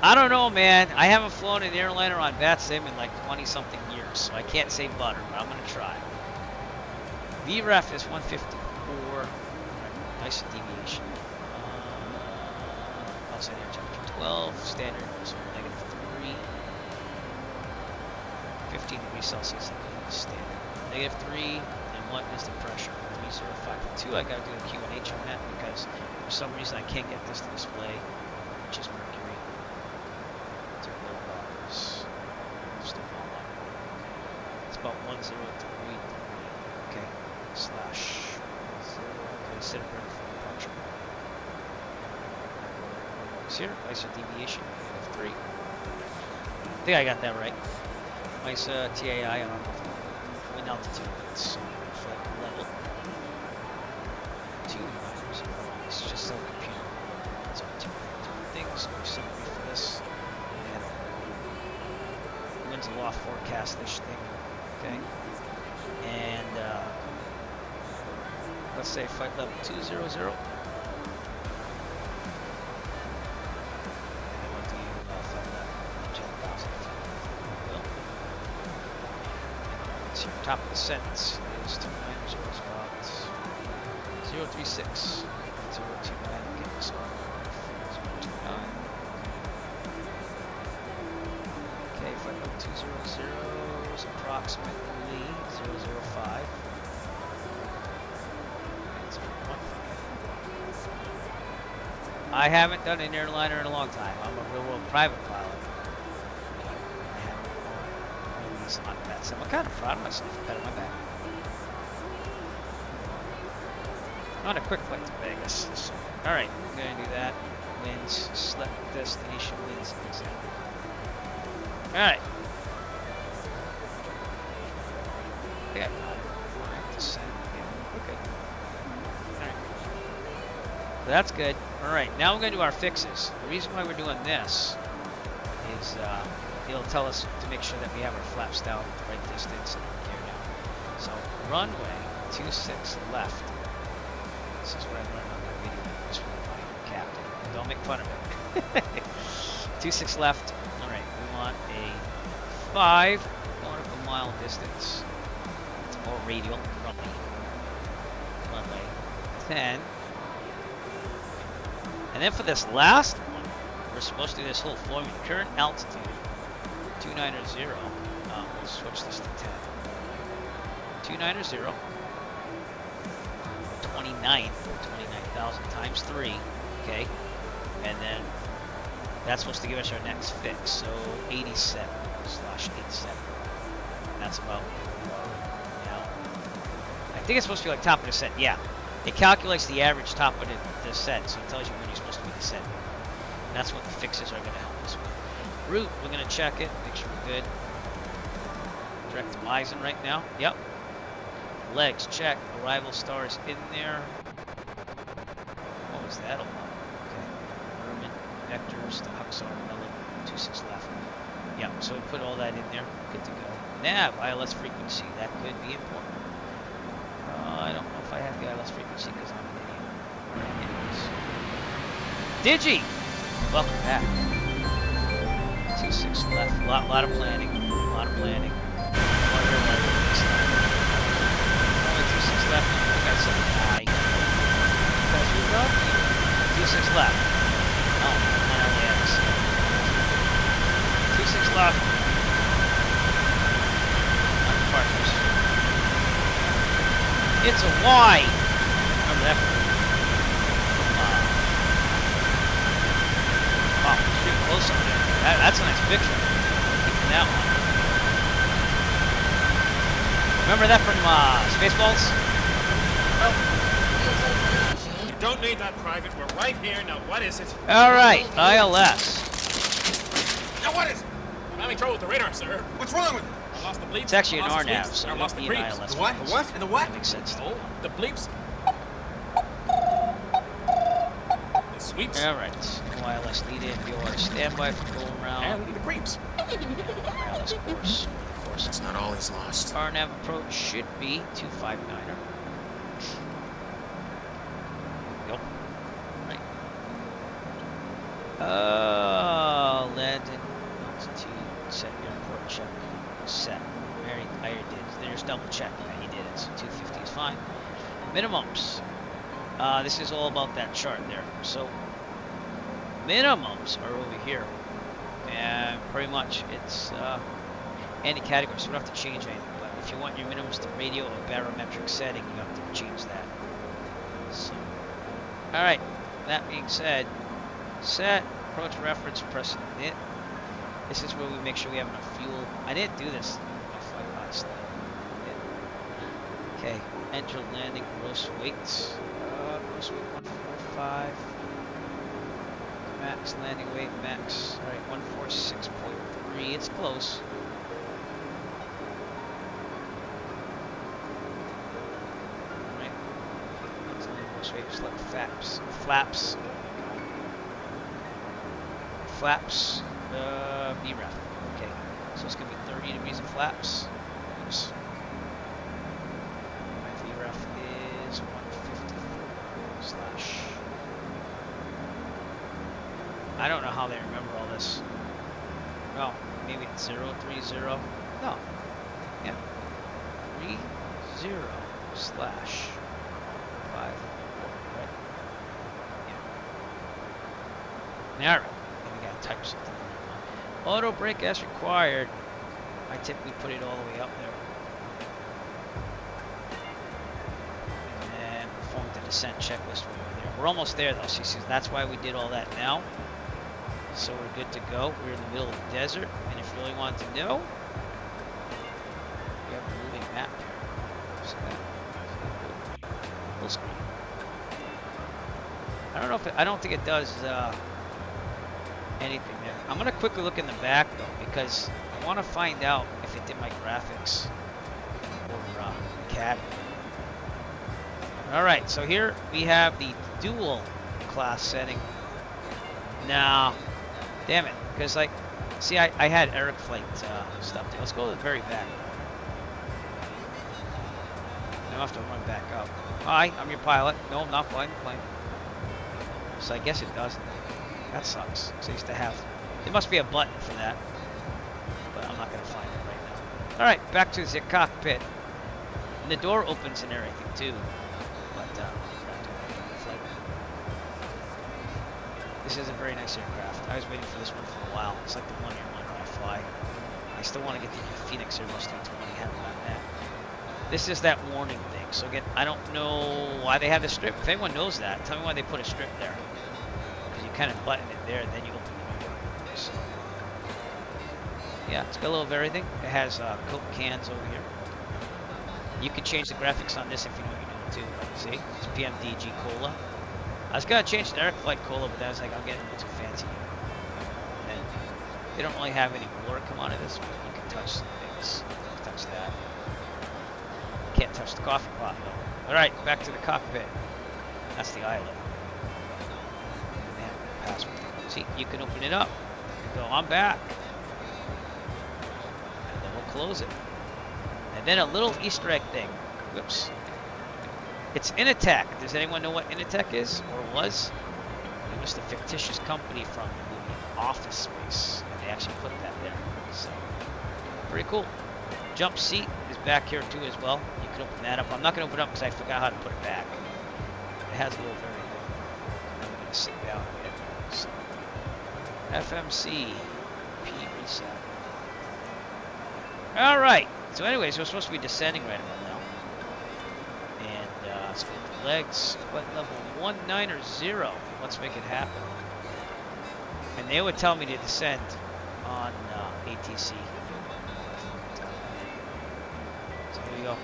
I don't know, man. I haven't flown an airliner on VATSIM in like 20-something years, so I can't say butter, but I'm going to try. VREF is 154. Nice deviation. Outside air temperature 12. Standard, so -3. 15 degrees Celsius standard. -3, and 1 is the pressure. 305.2. I gotta do a QNH on that because for some reason I can't get this to display, which is mercury. To low bars. Still all up. It's about 1033. Okay. Slash 0. Okay, set it ready for departure. Here, ISO deviation of 3. I think I got that right. ISO TAI on wind altitude. It's flight level. 2 meters. It's just so computer. So 2 things. We're simply for this. And winds aloft forecast-ish thing. Okay. And let's say flight level 200. Top of the sentence is 290 about 036. 029 get this on. 029. Okay, if I go 200 is approximately 005. And 015. I haven't done an airliner in a long time. I'm a real world private pilot. On that, so I'm kind of proud of myself for patting my back. On a quick flight to Vegas. So, all right, I'm going to do that. Winds, select destination winds. All right. Yeah. Descent. Yeah. Okay. All right. So that's good. All right. Now we're going to do our fixes. The reason why we're doing this is it'll tell us to make sure that we have our flaps down at the right distance and gear down. So runway 26 left. This is what I learned on my video. This one, my captain. Don't make fun of it. 26 left. All right, we want a 5 nautical mile distance. It's more radial runway 10. And then for this last one, we're supposed to do this whole formula. Current altitude 290. We'll switch this to 10. 290. 29,000 times 3. Okay. And then that's supposed to give us our next fix. So 87/87. That's about now. I think it's supposed to be like top of the set. Yeah. It calculates the average top of the set, so it tells you when you're supposed to be descending. And that's what the fixes are going to help us with. Route, we're going to check it, make sure we're good. Direct to Meissen right now. Yep. Legs, check. Arrival stars in there. What was that all about? Okay. Merman, vectors, the Huxar, Melon, 26 left. Yep, so we put all that in there. Good to go. Nav, ILS frequency. That could be important. I don't know if I have the ILS frequency because I'm an idiot. Digi! Welcome back. 26 left. Lot of planning. Only 26 left. I got something high. Guys, we love you. 26 left. Oh, not LAX. 26 left. On partners. It's a Y. Remember that? Wow, shooting close up there. That's a nice picture. Keeping that one. Remember that from Spaceballs? You don't need that, Private. We're right here. Now, what is it? All right, ILS. Now, what is it? I'm having trouble with the radar, sir. What's wrong with it? I lost the bleeps. It's actually an I lost the RNAV, bleeps, so I it lost must the be an creeps. ILS. The what? The what? And the what? That makes sense. Oh, the bleeps. The sweeps. All right. ILS lead in, VOR standby for going around. And the creeps. ILS course. That's not all he's lost. RNAV approach should be 259er. Yep. Right. Landing altitude, set airport check. Set. I already did. There's double check. Yeah, he did it. So 250 is fine. Minimums. This is all about that chart there. So minimums are over here, and pretty much it's any category, so we don't have to change anything. But if you want your minimums to radio or barometric setting, you have to change that. So, all right. That being said, set approach reference, pressing it. This is where we make sure we have enough fuel. I didn't do this. Okay, enter landing gross weights. Gross weight 145. Max landing weight, max. Alright, 146.3. It's close. Alright. Max landing gross weight, select flaps. Flaps. VREF. Okay, so it's gonna be 30 degrees of flaps. Oops. My VREF is 154 slash. I don't know how they remember all this. Oh, maybe it's 030. No. Yeah. 30 slash 54. Right? Yeah. Alright. Then we gotta type something. Auto brake as required. I typically put it all the way up there. And then perform the descent checklist when we're there. We're almost there though, see, that's why we did all that now. So we're good to go. We're in the middle of the desert, and if you really want to know, we have a moving map here. See that? Full screen. I don't know if I don't think it does anything there. I'm gonna quickly look in the back though, because I want to find out if it did my graphics or CAD. All right, so here we have the dual class setting. Now, damn it, because like, see, I had Eric flight stuff there. Let's go to the very back. Now I have to run back up. Hi, I'm your pilot. No, I'm not flying the plane. So I guess it doesn't. That sucks. So I used to have. There must be a button for that, but I'm not gonna find it right now. All right, back to the cockpit. And the door opens and everything too. But this is a very nice aircraft. I was waiting for this one for a while. It's like the one I fly. I still want to get the Phoenix Airbus 320. Haven't gotten that. This is that warning thing. So again, I don't know why they have the strip. If anyone knows that, tell me why they put a strip there. Because you kind of button it there, and then you open the door. So, yeah, it's got a little of everything. It has Coke cans over here. You can change the graphics on this if you know what you're doing too. See, it's PMDG Cola. I was gonna change the Eric Flight Cola, but then I was like, I'm getting a little too fancy. And they don't really have any water come out of this, but you can touch some things. Touch that. Can't touch the coffee pot though. All right, back to the cockpit. That's the island. Man, password. See, you can open it up. You go, I'm back. And then we'll close it. And then a little Easter egg thing. Whoops. It's Initech. Does anyone know what Initech is or was? It was the fictitious company from the movie Office Space, and they actually put that there. So pretty cool. Jump seat is back here too as well. You can open that up. I'm not going to open it up because I forgot how to put it back. It has a little very. I'm going to sit down a bit. So, FMC P reset. All right. So, anyways, we're supposed to be descending right about now. And let's go to legs. Flight level 190. Let's make it happen. And they would tell me to descend on ATC. So here we go.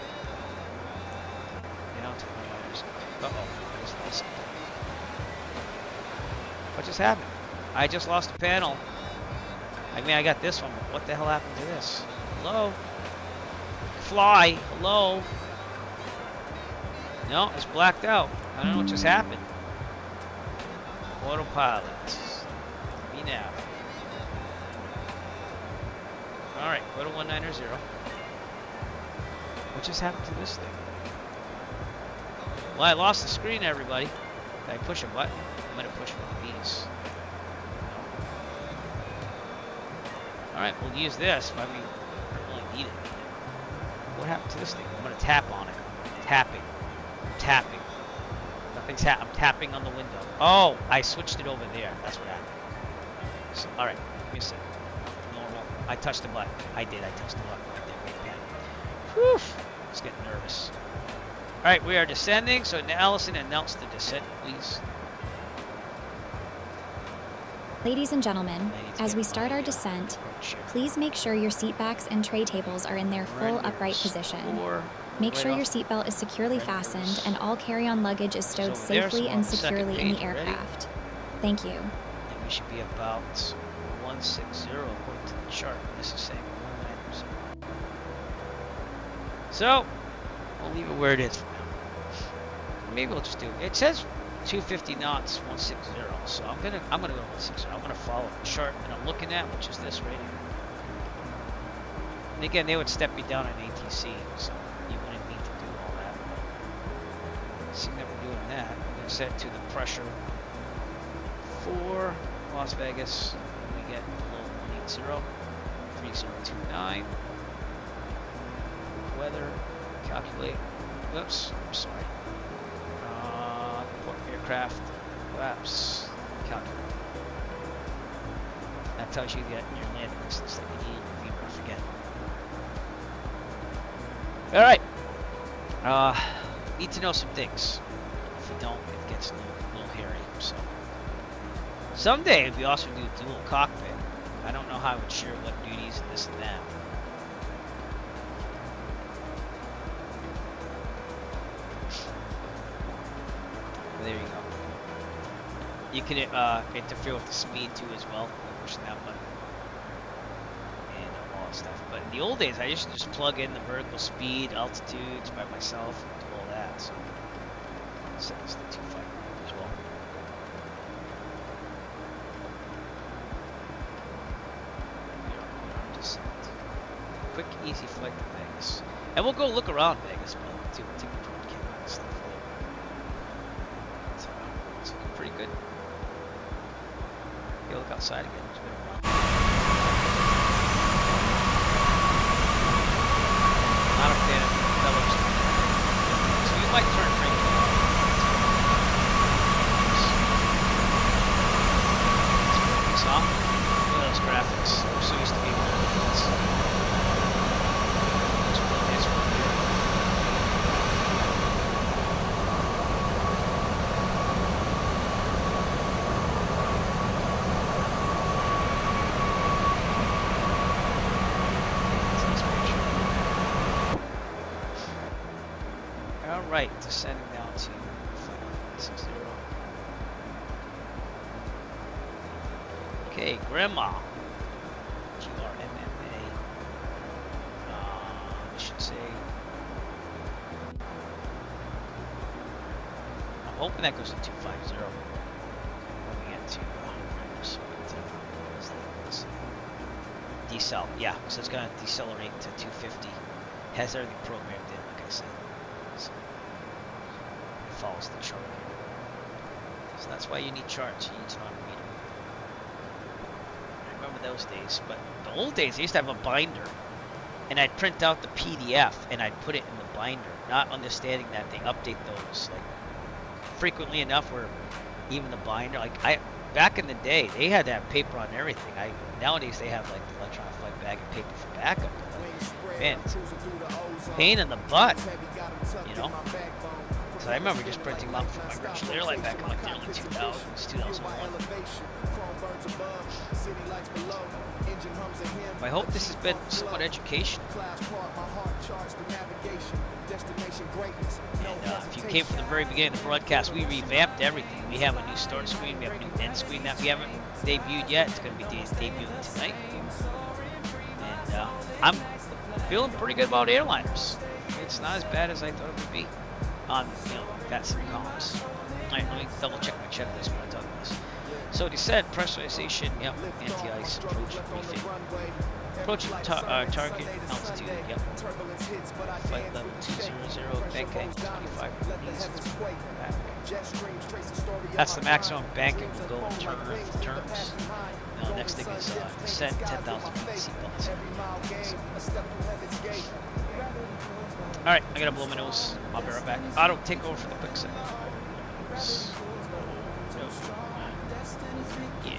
Down to 190. Uh-oh. I just lost something. What just happened? I just lost a panel. I mean, I got this one, but what the hell happened to this? Hello? Fly. Hello? No, it's blacked out. I don't know what just happened. Autopilot. nav. Alright, go to 190. What just happened to this thing? Well, I lost the screen, everybody. Did I push a button? I'm gonna push one of these. Alright, we'll use this. I mean, I really need it. What happened to this thing? I'm gonna tap on it. Tapping. Tapping. Nothing's happening. I'm tapping on the window. Oh, I switched it over there. That's what happened. So, alright, give me a second. Normal. I touched the button. I did. I touched the button right there. Right there. Whew. I was getting nervous. Alright, we are descending. So, Allison, announce the descent, please. Ladies and gentlemen, as we start our descent, please make sure your seat backs and tray tables are in their full upright position. Make sure your seatbelt is securely fastened and all carry-on luggage is stowed safely and securely in the aircraft. Thank you. And we should be about 160 according to the chart. This is saying 190. So, we'll leave it where it is for now. Maybe we'll just do it. It says 250 knots, 160. So I'm gonna go 160. I'm gonna follow the chart that I'm looking at, which is this right here. And again, they would step me down an ATC, so you wouldn't need to do all that. Seeing that we're doing that, I'm gonna set it to the pressure for Las Vegas. We get below 180, 3029. Weather, calculate. Whoops, I'm sorry. Port aircraft, collapse, calculate. That tells you that your landing distance that you need if you ever forget. Alright. Need to know some things. If you don't, it gets a little hairy. So someday it'd be awesome to do dual cockpit. I don't know how I would share what duties and this and that. There you go. You can interfere with the speed too as well. Push that button and all that stuff. But in the old days, I used to just plug in the vertical speed, altitudes by myself, and do all that. So set this to 250 as well. Just quick, easy flight to Vegas, and we'll go look around Vegas, but take a drone camera and stuff. It's looking pretty good. You look outside again. It's been a while. Not a fan of fellows. So you might turn drink off. Look at those graphics. We're so used to being able to do this. It's really nice one here. Alright, descending down to 560. Okay, Grandma. GRMMA. I should say. I'm hoping that goes to 250. When we get to decel. Yeah, so it's going to decelerate to 250. Has everything programmed in, like I said. So it follows the chart. So that's why you need charts. You need to know how to read them. I remember those days, but the old days I used to have a binder, and I'd print out the PDF and I'd put it in the binder, not understanding that they update those like frequently enough where even the binder, like back in the day, they had to have paper on everything. Nowadays they have like the electronic flight bag and paper for backup. Man, it's a pain in the butt, you know. So I remember just printing them out for my Virtual Airline back in like the early 2000s, 2001. I hope this has been somewhat educational. And if you came from the very beginning of the broadcast, we revamped everything. We have a new start screen, we have a new end screen that we haven't debuted yet. It's going to be debuting tonight. And I'm feeling pretty good about airliners. It's not as bad as I thought it would be. On, got some comms. Alright, let me double check my checklist when I talk about this. So descent, pressurization, yep, anti-ice, approach, briefing. Approach target altitude, yep. Flight level 200, bank angle 25 degrees. That's the maximum banking will go in terms. Now, next thing is descent, 10,000 feet, seatbelts. Alright, I gotta blow my nose. I'll be right back. Auto, take over for the quick second. Yeah.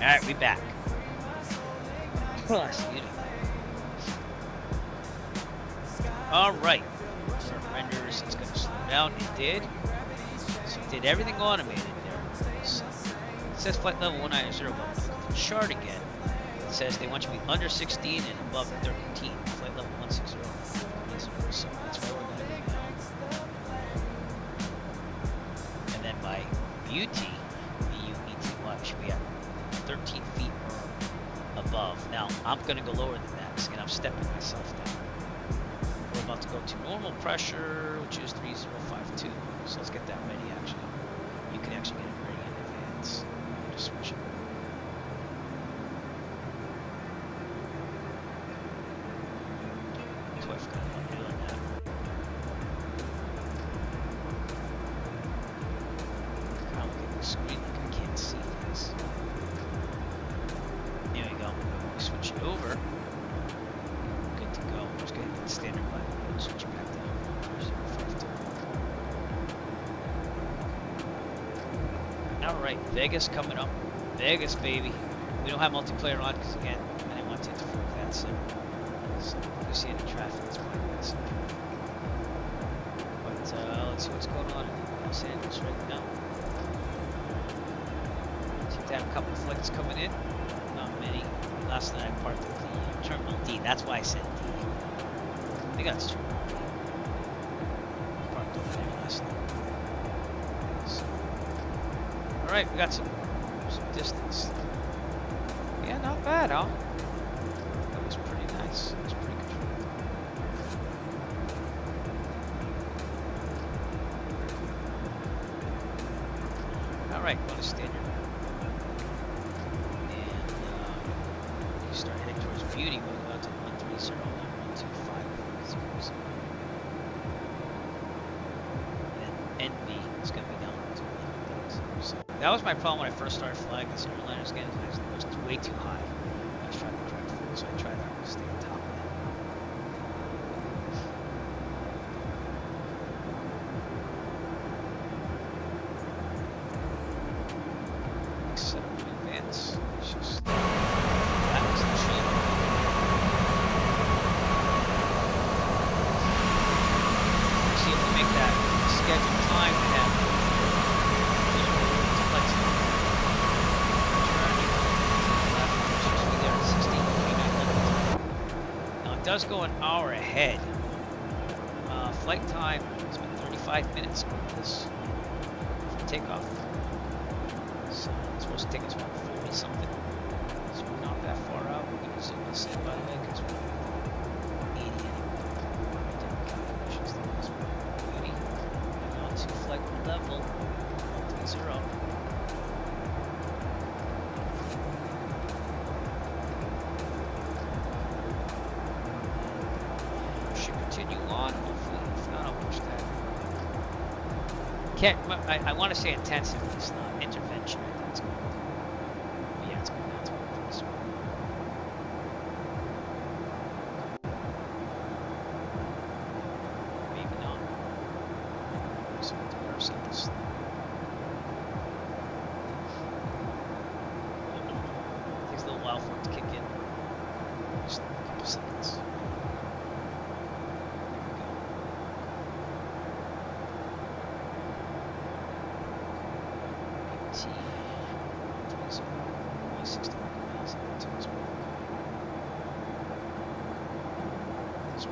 Alright, we back. Alright. Renders, it's gonna slow down. It did. So it did everything automated there. So it says flight level 190. The chart again. It says they want you to be under 16 and above 13. Flight level 160. So that's where we're gonna be now. And then by beauty, B-U-E-T-Y, we have 13 feet or above. Now, I'm going to go lower than that, and I'm stepping myself down. We're about to go to normal pressure, which is 3052. So let's get that ready, actually. You can actually get it ready in advance. Just switch it. So I forgot about doing that. I'll look at the screen like I can't see this. There we go. Switch it over. Good to go. Just get the standard button. Switch it back to 052. Alright, Vegas coming up. Vegas, baby. We don't have multiplayer on because, again, I didn't want to interfere with that. So if you see any traffic, it's probably bad. But let's see what's going on in Los Angeles right now. Seem to have a couple of flights coming in. Not many. Last night I parked at the Terminal D. That's why I said D. I think that's Terminal D. Parked over there last night. So. Alright, we got some distance. Yeah, not bad, huh? That was pretty nice. It was pretty controlled. Alright, go to standard. Start heading towards beauty, we'll go out to 130 and 125. And NB is going to be down to 11,000. So that was my problem when I first started flying this airliner. Again, it was way too high. I was trying to correct for it, so I tried to stay on top of that. Set up in advance. It's just does go an hour ahead. Flight time has been 35 minutes for this for takeoff. So it's supposed to take us about 40 something. So we're not that far out. We're going to zoom this in, by the way, because we're 80 anyway. I did the calculations there. So we're 80. And on to flight level 130. I want to say intensive, but it's not. Intervention, I think it's called. But yeah, it's going down to this one. Maybe not. So we'll do ourselves. It takes a little while for it to kick in. Just a couple seconds.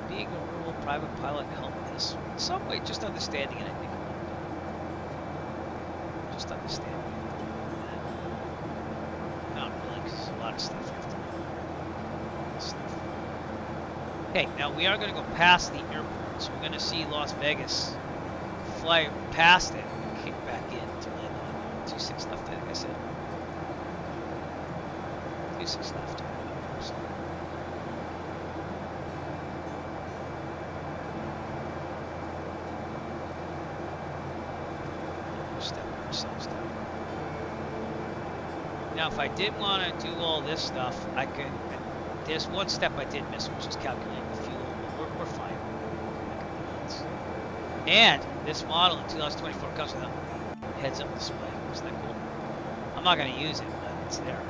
Being a rural private pilot helped this in some way, just understanding it, I think. Just understanding it. stuff after this stuff. Okay, now we are going to go past the airport, so we're going to see Las Vegas. Fly past it and kick back in to land on 26 left, I think I said. 26 left. So. Step ourselves down. Now, if I did want to do all this stuff, I could. There's one step I did miss, which is calculating the fuel, but we're fine. And this model in 2024 comes with a heads-up display. Isn't that cool? I'm not going to use it, but it's there.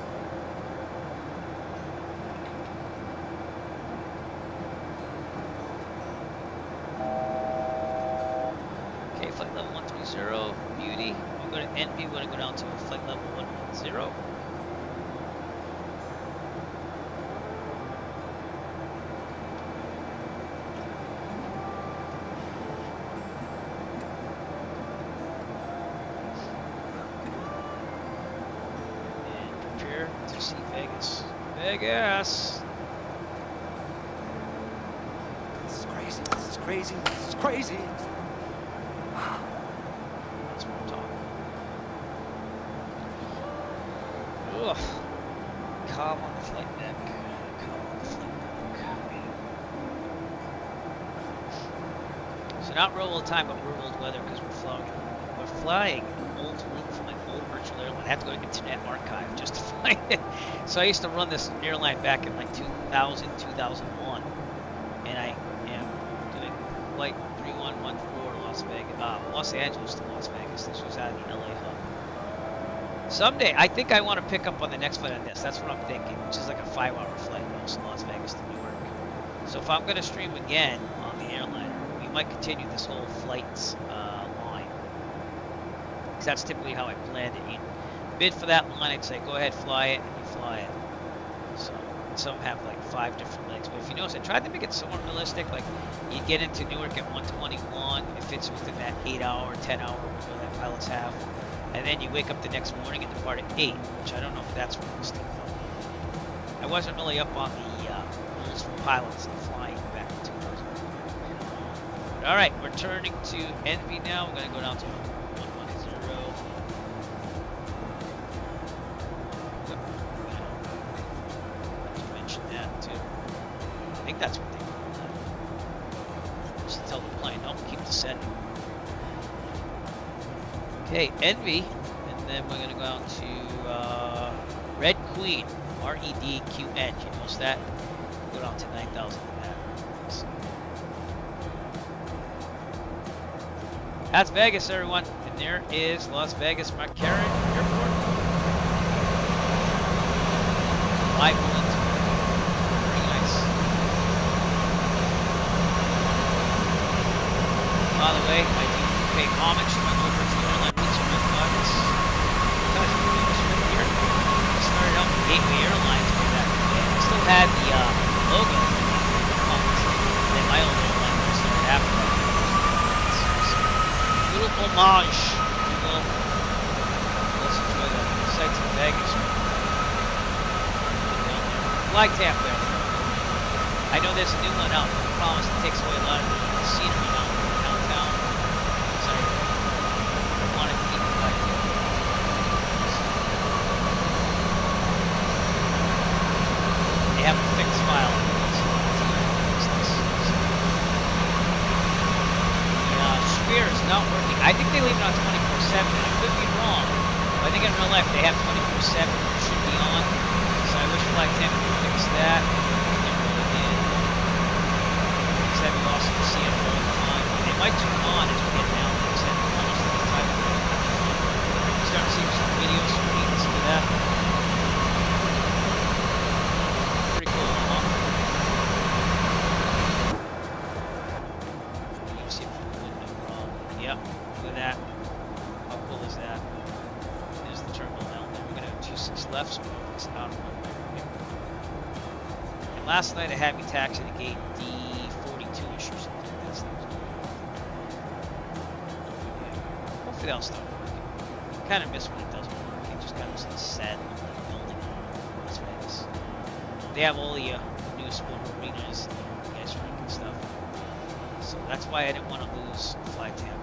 Okay, flight level 130, beauty. We go to NV, we're going to go down to flight level 110. To see Vegas. Vegas! This is crazy, this is crazy, this is crazy! That's what I'm talking about. Ugh. Calm on the flight deck. Calm on the flight deck. So not real world time, but real world weather because we're flying an old route from an old virtual airline. I have to go to Internet Archive just to find it. So I used to run this airline back in like 2000, 2001, and I am doing flight 3114 Las Vegas, Los Angeles to Las Vegas. This was out of the LA hub. Someday, I think I want to pick up on the next flight on this. That's what I'm thinking, which is like a 5-hour flight, also Las Vegas to Newark. So if I'm going to stream again on the airliner, we might continue this whole flights line, because that's typically how I planned it. You bid for that line, I'd say go ahead, fly it, and you fly it. So some have like 5 different legs, but if you notice, I tried to make it somewhat realistic. Like you get into Newark at 1:21, it fits within that 8-hour, 10-hour window that pilots have, and then you wake up the next morning and depart at 8, which I don't know if that's realistic. I wasn't really up on the rules for pilots and flying back in 2000. All right, we're turning to NV now. We're going to go down to 110. Yep. You mentioned that too. I think that's what they call that. Just tell the plane, don't keep descending. Okay, NV, and then we're going to go down to Red Queen, REDQN. You notice that? Go down to 9,000 in that. That's Vegas, everyone. And there is Las Vegas McCarran Airport. Live bullet. Very nice. By the way, I do pay homage to my old virtual airline roots in my pockets. Guys, I'm doing this right here. I started out with Gateway Airlines way back in the day. I still had the logo. And then my old airline was started after that. Little homage. Let's enjoy the sights of Vegas. Flag tap there. I know there's a new one out. I promise it takes away a lot of the scenery downtown. So I want to keep the flag tap. They have a fixed file. Sphere is not working. I think they leave it on 24/7. I could be wrong, but I think in real life they have 24/7. It should be on. So I wish Flight 10 would fix that. They really did. Because that'd be awesome to see it all the time. They might turn on as we get down. They said almost all the time. Start to see some video screens for that. Pretty cool, huh? You see it from the window. Yep, look at that. How cool is that? There's the terminal down there. We're gonna have 26 left, so we'll this out of one. And last night it had me taxi to gate D42-ish or something. That's hopefully that'll start working. Kind of miss when it doesn't work. It just kind of sad building in Las Vegas. they have all the newest arenas, gas rank and stuff. So that's why I didn't want to lose flight time.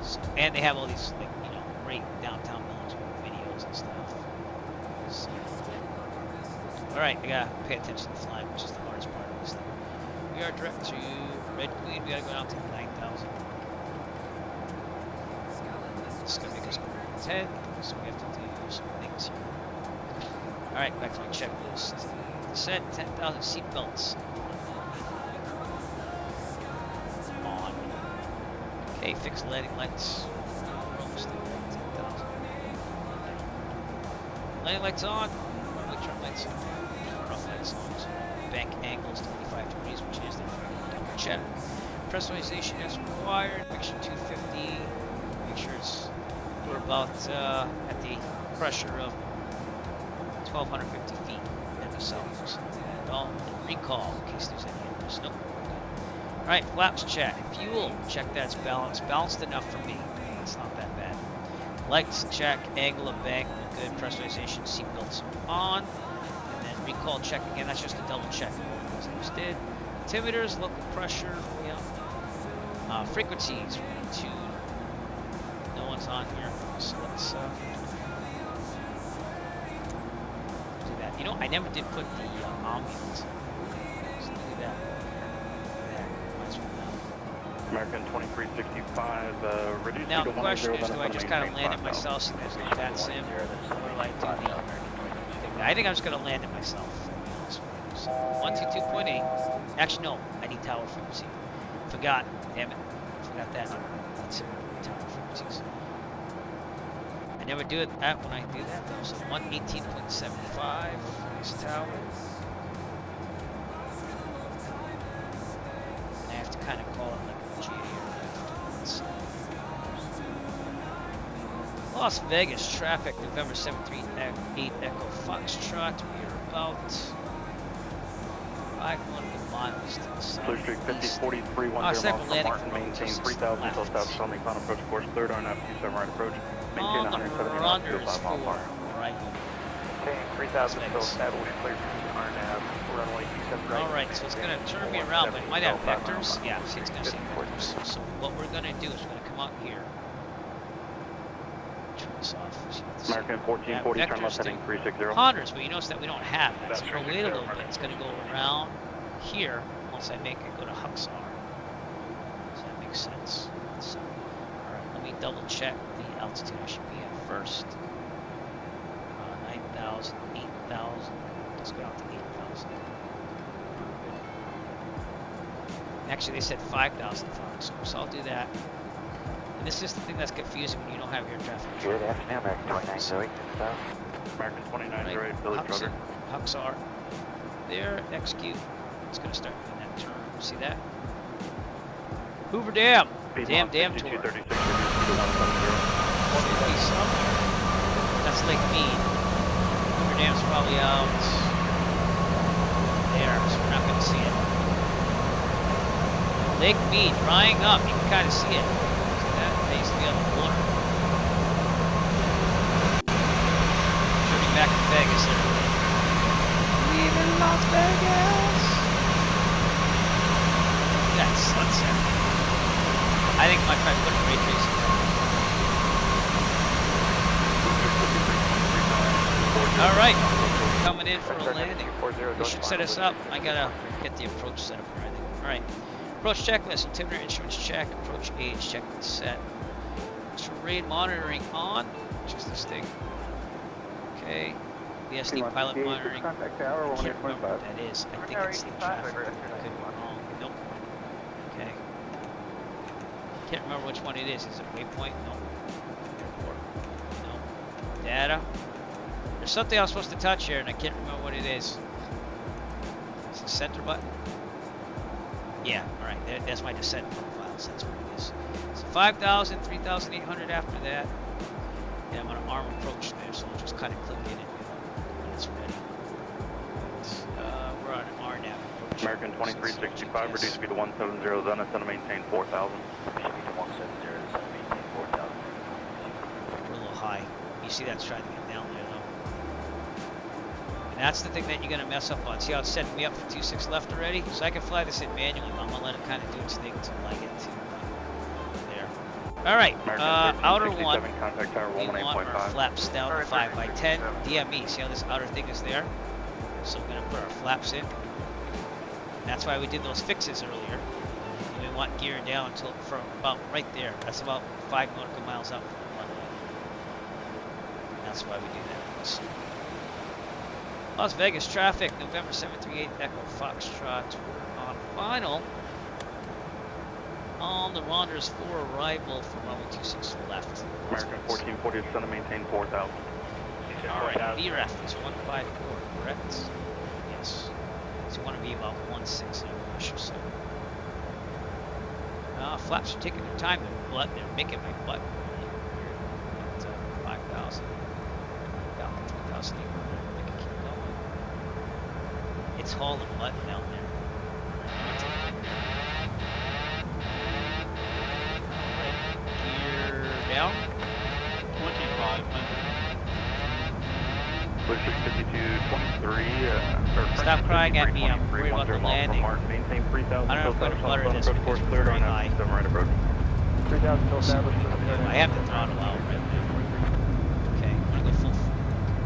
So, and they have all these, like, you know, great downtown military videos and stuff. So, all right, I gotta pay attention to flying, which is the hardest part of this thing. We are direct to Red Queen. We gotta go down to 9,000. This is gonna make us go to 10, so we have to do some things here. All right, back to my checklist. Descent 10,000 seat belts. On. Okay, fix landing lights. We're almost there. 10,000. Landing lights on. Turn lights on. Rough lights on. So bank angles 25 degrees, which is the double check. Pressurization as required. Make sure 250. Make sure we're about at the pressure of 1,250 feet MSFS. And all recall in case there's any errors. Nope. All right, flaps check. Fuel check. That's balanced. Balanced enough for me. It's not that bad. Lights check. Angle of bank. Good. Pressurization. Seatbelts on. And then recall check again. That's just a double check. All those things did. Altimeters, local pressure. Yeah. Frequencies. We're going to tune. No one's on here, so let's do that. You know, I never did put the ambient. So look at that. American 2365, reduce now to the question is, do I just kind of land it myself so there's no that sim, or do I do the thing? I think I'm just going to land it myself. So 122.8. Actually, no, I need tower frequency. Forgot, damn it. Forgot that. That's tower frequencies. I never do that when I do that though. So 118.75 is tower. And I have to kind of call it like a GA aircraft. Las Vegas traffic, November 738 Echo Foxtrot. We are about 500 miles to the south. Blue Street 5043, 10 miles from Martin, maintain 3,000 until south, Sunday, final approach course, third RNF, 27 right approach, maintain 170 knots to 5 mile per hour. Right. Okay, 3,000 until establish clear for RNAV, runway 27 right. Alright, so it's going to turn me around, but it might have vectors. Yeah, see, it's going to say vectors. So what we're going to do is we're going to come out here. Turn this off. American 1440, turn left heading 360. Honors, but you notice that we don't have that. So we'll wait a little bit. It's going to go around here once I make it go to Huxar. Does that make sense? So, alright, let me double check the altitude I should be at first. 9,000, 8,000. Let's go out to 8,000. Actually, they said 5,000 Fox, so I'll do that. And this is the thing that's confusing when you don't have air traffic. Good afternoon, American 2908, south. American 2908, Billy Trugger. Huxar. There, execute. It's going to start doing that turn. See that? Hoover Dam. Dam tour. Should be somewhere. That's Lake Mead. Hoover Dam's probably out there, so we're not going to see it. Lake Mead, drying up. You can kind of see it. See that? They used to be on the water. Turning back to Vegas there. Leaving Las Vegas. That sunset. I think I might put ray tracing. All right, coming in for a landing. This should set us up. I gotta get the approach set up and everything. All right, approach checklist, altimeter instruments check, approach age check and set. Terrain monitoring on, which is this thing. Okay, VSD pilot monitoring. Contact tower, I can't remember what that is. I think it's the traffic. I could be wrong. Nope. Okay. Can't remember which one it is. Is it waypoint? Nope. Airport. Nope. Data. There's something I was supposed to touch here, and I can't remember what it is. It's the center button. Yeah. All right. That's my descent profile. So that's what it is. So 5,000, 3,800 after that. And I'm on an arm approach there, so I'll just kind of click in it when it's ready. We're on an RNAV approach. American 2365, reduce speed to 170, Zenith, and maintain 4,000. Speed to 170, maintain 4,000. We're a little high. You see that's trying to get down there, though. And That's the thing that you're gonna mess up on. See how it's setting me up for 26 left already? So I can fly this in manually, but I'm gonna let it kind of do its thing until I get to there. All right, outer one. We want our flaps down to 5x10 DME. See how this outer thing is there? So we're gonna put our flaps in. That's why we did those fixes earlier. And we want gear down until from about right there. That's about 5 nautical miles out from the runway. That's why we do that. Las Vegas traffic, November 738 Echo Foxtrot on final. On the Wanderers for arrival from runway 26 left. American 1440 is going to maintain 4,000. Alright, VREF is 154, correct? Yes. So you want to be about 160 push or so. Flaps are taking their time, they're making my butt. At 5,000. Down to 3,800. I can keep going. It's hauling butt down there. Gear down. 25. Push 5223. Stop crying at me, I'm worried about the landing. Maintain 3,000. I don't know if I'm going to flutter this because it's cleared very on high. 7 right approach. 3,000 still established. I have the throttle out right now. Okay, I'm going to go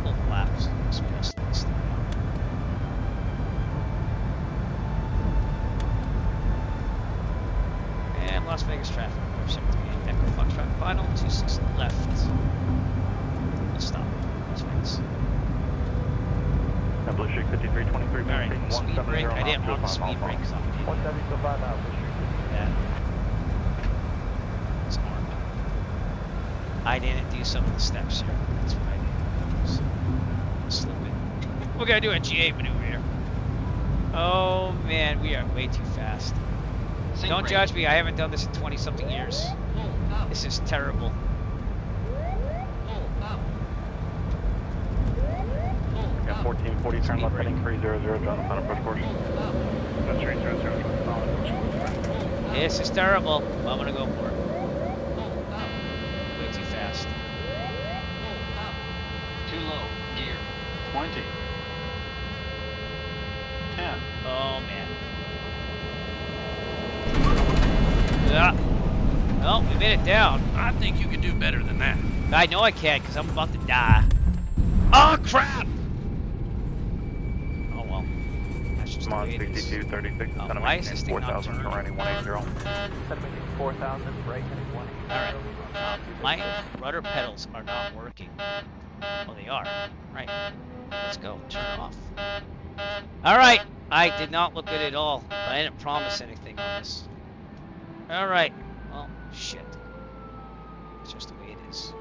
full flaps. So we'll slow this thing down. And Las Vegas traffic, 738 Echo Foxtrot final, 26 left. We'll stop. Las Vegas. Double Street 5323. Alright, speed brake. I didn't want the speed brake because I'm an idiot. 170 still 5 out. Yeah. It's armed. I didn't do some of the steps here. That's what I did. So, slip it. We're gonna do a G8 maneuver here. Oh man, we are way too fast. Don't judge me, I haven't done this in 20-something years. This is terrible. Yeah, 1440, turn left heading 300, John, on approach course. That's 300, This is terrible. Well, I'm gonna go for it. Way too fast. Too low. Gear. 20. 10. Oh man. Yeah. Well, we made it down. I think you can do better than that. I know I can, because I'm about to die. Oh crap! Oh well. That's just Come on, 6236. Why is this thing not turning? 180. 4,000, brake heading 180. Alright. My rudder pedals are not working. Well, they are. Right. Let's go. Turn it off. Alright. I did not look good at all. But I didn't promise anything on this. Alright. Well, shit. It's just the way it is.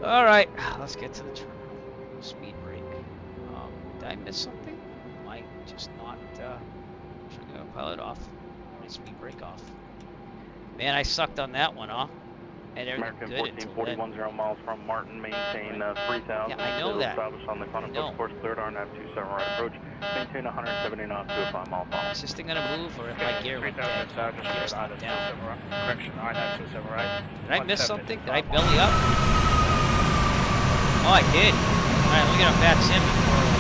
Alright. Let's get to the turn. Speed brake. Did I miss something? Might just not. Should go pilot off. My speed brake off. Man, I sucked on that one, huh? And American good 14410 miles from Martin, maintain 3,000. Yeah, I know that. Established on the Connell course, cleared RNAV 27 right approach. Maintain 170 knots to a 5 mile final. Is this thing gonna move, or if my gear went dead? Gear's not down. Correction, RNAV 27 right. Did I miss something? Did I belly up? Oh, I did. Alright, let me get a fat sim before we get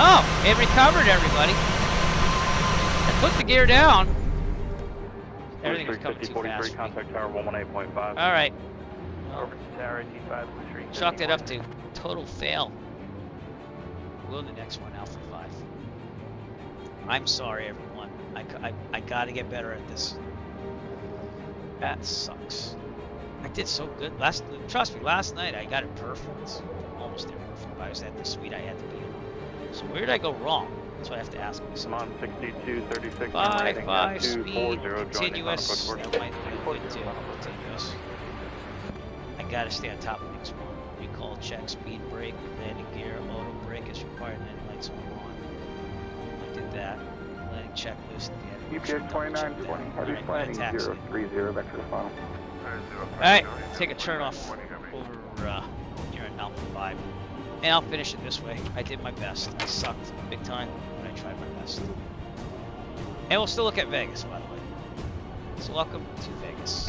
Oh, it recovered, everybody. I put the gear down. Everything was coming too fast. Contact tower 118.5. Alright. Over to tower 85, Blue Street. Chalked it up to total fail. We'll the next one, Alpha 5. I'm sorry, everyone. I gotta get better at this. That sucks. I did so good. Trust me, last night I got it perfect. Almost there perfect. I was at the suite I had to be in. So where did I go wrong? That's what I have to ask myself. Come on, 6236. 5 speed, 240, continuous. That might be good too. Continuous. I gotta stay on top of things. Recall check, speed brake, landing gear, auto brake is required, landing lights are on. I did that. Landing checklist. Yeah, UPS 2920, heavy flying 030, vector to final. Alright, take a turn off over here in Alpha 5. And I'll finish it this way. I did my best. I sucked big time, but I tried my best. And we'll still look at Vegas, by the way. So welcome to Vegas.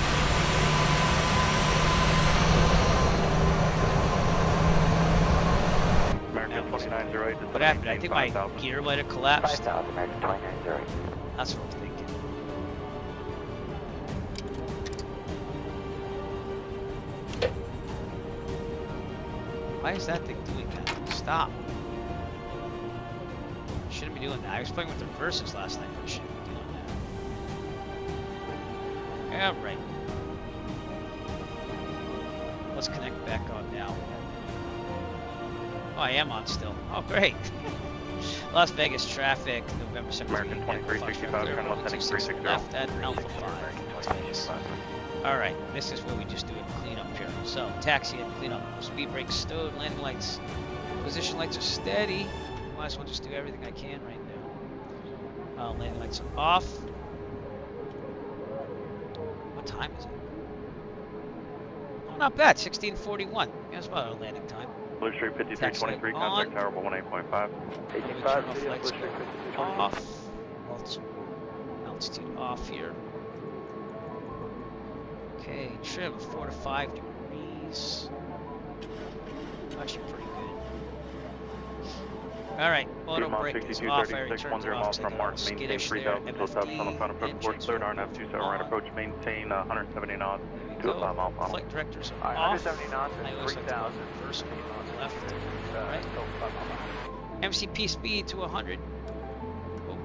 American 290. What happened? I think my gear might have collapsed. 5000, American 290. That's what I'm thinking. Why is that thing doing that? Stop. Shouldn't be doing that. I was playing with the reverses last night, but I shouldn't be doing that. Yeah, right. Let's connect back on now. Oh, I am on still. Oh, great. Las Vegas traffic, November 17th. American 2365, turn left heading 360. Left at Alpha 5. Las Vegas. Alright, this is where we just do a clean up here. So, taxi and clean up. Speed brakes stowed, landing lights. Position lights are steady. Might as well just do everything I can right now. Landing lights are off. What time is it? Oh, not bad. 16:41. That's about our landing time. Blue Street 5323, contact tower 18.5. 18.5, off. Altitude off here. Okay, trim 4 to 5 degrees. Actually pretty good. Alright, auto brake is off, I returned to off, from Mark, maintain 3000 until south on the front approach towards third RNF 27 right approach, maintain 170 knots to a 5 mile final. Flight directors are off. 170 knots I always like to go first, left, right. MCP speed to 100. Oh.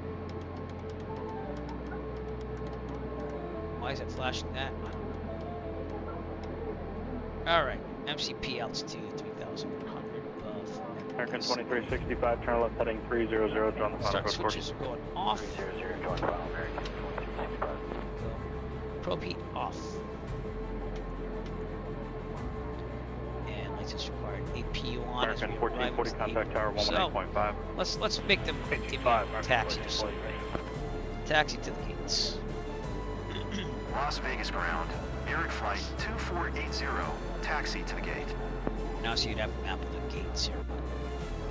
Why is it flashing that? Alright, MCP altitude 3,100 above. American 2365, turn left heading 300, draw on the final approach course. Switches are going off. 300, join file, American 2365. Probe heat off. And lights is required. APU on. American 1440, contact tower 18.5. Let's make them give me a taxi. Taxi to the gates. Las Vegas ground. Eric flight 2480. Taxi to the gate. Now so you'd have a map of the gates here.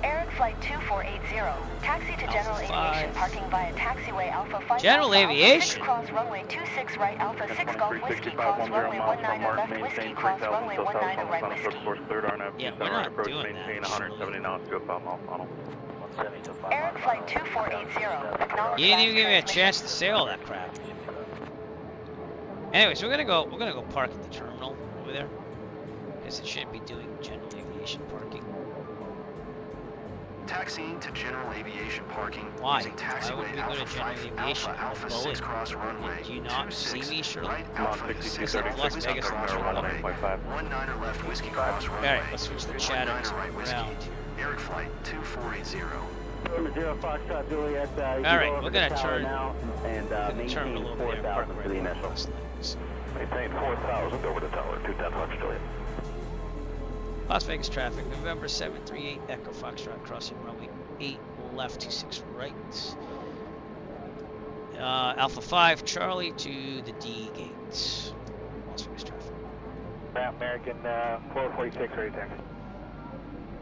Eric flight 2480. Taxi to General Aviation, parking via taxiway Alpha 5. General Aviation? Cross runway 26 right, Alpha 6 Golf Whiskey, cross runway 19 left Whiskey, cross runway 19 right Whiskey. Yeah, we're not doing maintain 170 knots to a 5 mile funnel. Eric flight 2480. Acknowledge. You didn't even give me a chance to say all that crap. Anyways, we're gonna go park at the terminal over there. Because it shouldn't be doing general aviation parking. Taxiing to General Aviation parking. Why? Using Why would taxiway we go to Alpha general 5 aviation? Alpha 6 cross runway. Do you not see me, Shirley? Right Alpha 6 Las Vegas cross runway. 19er left Whiskey cross runway. Alright, let's switch the chatters 19er right Whiskey. around. Eric flight 2480. Alright, we're gonna turn and turn a little bit and park right the on initial. Maintain 4000 over the tower, 210 left Juliet. Las Vegas traffic, November 738 Echo Foxtrot crossing runway 8 left, 26 right. Alpha 5 Charlie to the D gate. Las Vegas traffic. American 446 right there.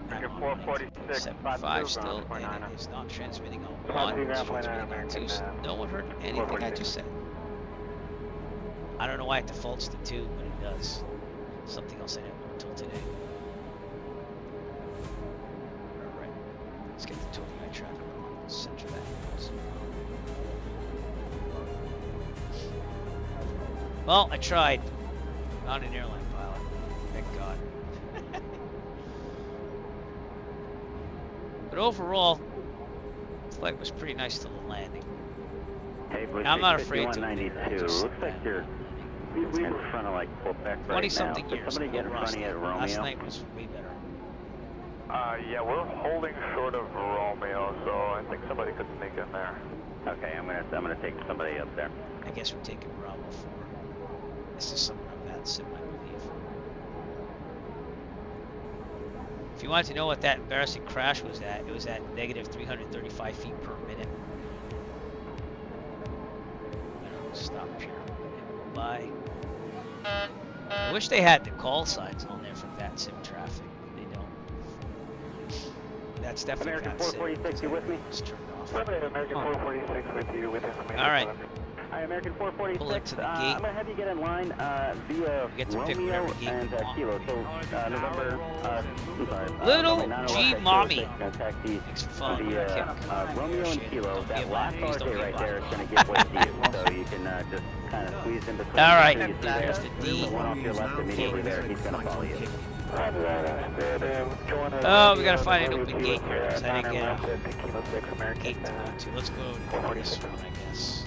American 446, 75 still, and it is not transmitting on 1, it's transmitting on 2, so no one heard anything I just said. I don't know why it defaults to 2, but it does. Something else I didn't know until today. Alright, let's get the 29 traffic on. Center that. Well, I tried. Not an airline pilot. Thank God. But overall, the flight was pretty nice till the landing. Hey, I'm not afraid to. 192. Looks like you're in front of like Quebec right 20-something now. years. Somebody get in front of you at Romeo. Last night was way better. Yeah, we're holding short of Romeo, so I think somebody could sneak in there. Okay, I'm gonna take somebody up there. I guess we're taking Bravo 4. This is something of that sim, I believe. If you wanted to know what that embarrassing crash was at, it was at negative 335 feet per minute. Stop here. Bye. I wish they had the call signs on there for that sim traffic. They don't. That's definitely American American 446, you with me? It's turned off. American 446 with you with information. All right. American pull it 446. to the gate. I'm gonna have you get in line via You get to pick Romeo whatever gate and you want. Kilo. So November. I'm sorry. Little Romeo G 906, Mommy. Gonna taxi Makes fun. via Romeo and Kilo. Don't be That a last please don't RJ be a right bot. there is gonna give way to you, so you can just kind of squeeze in between. All right, the two you see there's there. the D. The one off your left immediately there. He's gonna follow you. Oh, we gotta find an open gate here because I didn't get a gate to go to. Let's go to this one, I guess.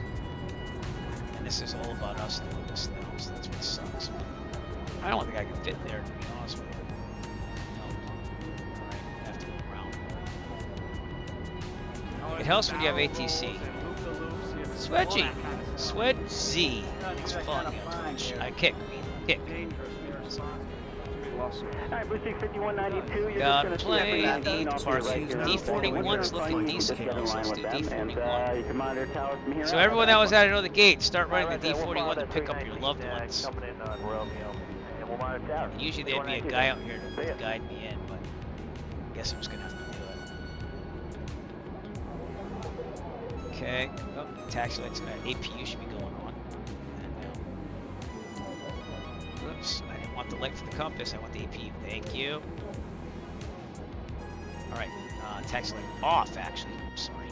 And this is all about us doing this now, so that's what sucks. I don't think I can fit there, to be honest with you. No. Alright, I have to go around. It helps when you have ATC. Swedgy! Swedzy! It's fun, you know, Twitch. I kick. Alright, Blue 5192, Got plenty of D41's looking decent. Let's do D41. So everyone that was at another gate, start running the D41 to pick up your loved ones. And usually there'd be a guy out here to guide me in, but I guess I'm just gonna have to do it. Okay. Oh, taxi lights. APU should be going on. Oops, I didn't want the light for the compass, I want the APU. Thank you. Alright, taxi light off, actually. I'm sorry.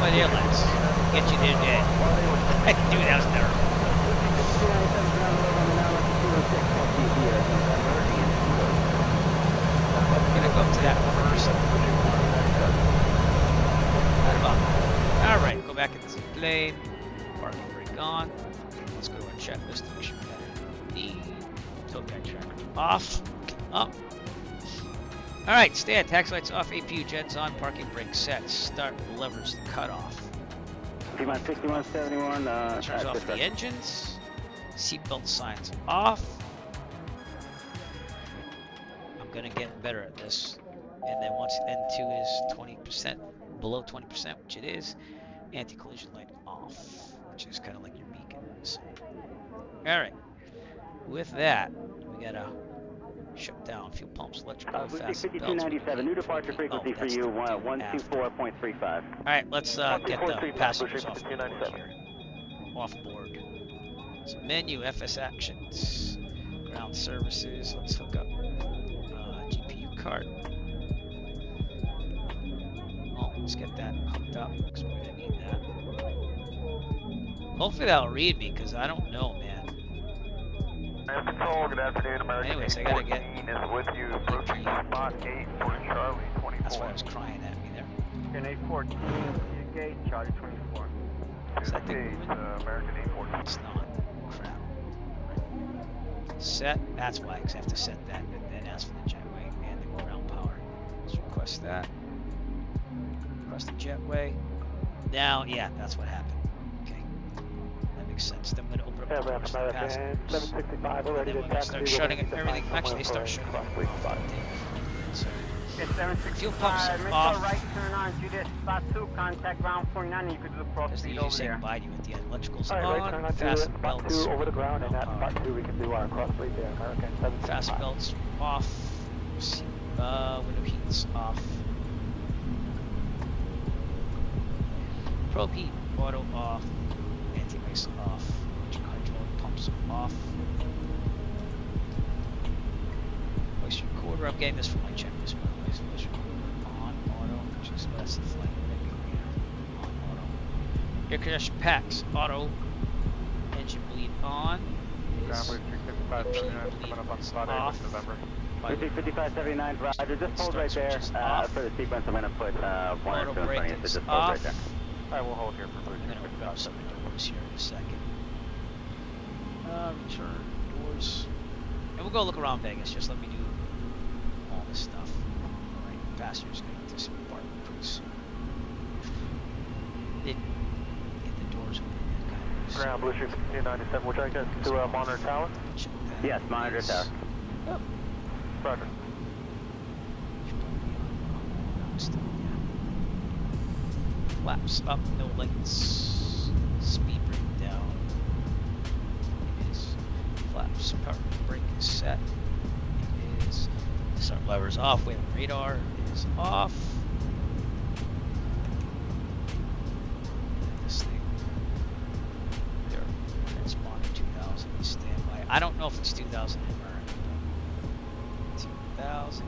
Airline Airlines. Get you there dead. Dude, that was terrible. I'm gonna go up to that first. Alright, go back into the plane. Parking brake on. Let's go to our checklist to make sure we got everything we need. Tow guide tracker off. Up. Alright, stand. Taxi lights off. APU jets on. Parking brake set. Start levers to cut off. T-minus 6171. Turns off the engines. Seatbelt signs off. I'm gonna get better at this. And then once N2 is 20%, below 20%, which it is, anti-collision light off, which is kind of like your beacon. Alright, with that, we gotta shut down fuel pumps, electrical, fast 5297, new departure frequency for you, 124.35. Alright, let's get the passengers off board here. Off board. So menu, FS actions, ground services, let's hook up GPU card. Let's get that hooked up because we're gonna need that. Hopefully that'll read me because I don't know, man. Control, good afternoon, American. Anyways, I gotta get is with you, approaching spot 8 for Charlie 24. That's why I was crying at me there. American 814, gate, Charlie 24. Is that thing moving? American 814. It's not. Crap. Set. That's why, because I have to set that and then ask for the jetway and the ground power. Let's request that. Request the jetway. Now, yeah, that's what happened. Okay. That makes sense. Then I'm going to open up the doors for the passengers. 765, we're ready Then to we're going to start taxi. shutting everything. Actually, they start shutting everything off. So, It's 765. fuel pumps Make off. a right turn on Juliet spot 2, contact ground 49, and you could do the cross As they speed usually over say there. goodbye to you at the end. Electricals Alright, right turn on. on to Fast spot belts. 2 over the ground, and at power. spot 2 we can do our cross lead there, American 765. Fast belts off. Window heats off. Probe heat auto off. Anti-ice off. Hydraulic pumps off. Voice recorder. I'm getting this from my checklist. Voice recorder on auto. Which is that's the flight regulator on auto. Air condition packs auto. Engine bleed on. Is off. 5579, Roger, just hold right there. For the sequence, I'm going to put one or two in front of you, so just hold right there. Alright, we'll hold here for I'm going to open up some doors here in a second. Return doors. And we'll go look around Vegas. Just let me do all this stuff. Alright, passengers going to this apartment pretty soon. Didn't get the doors open. Ground Blue 5297, would you like us to monitor tower? Yes, monitor tower. Yep. Roger. Flaps up, no lights. Speed brake down. It is flaps, power brake is set. It is Start levers off. Wait, radar is off. This thing. There. Transponder 2000. Standby. I don't know if it's 2000 in America. 2000.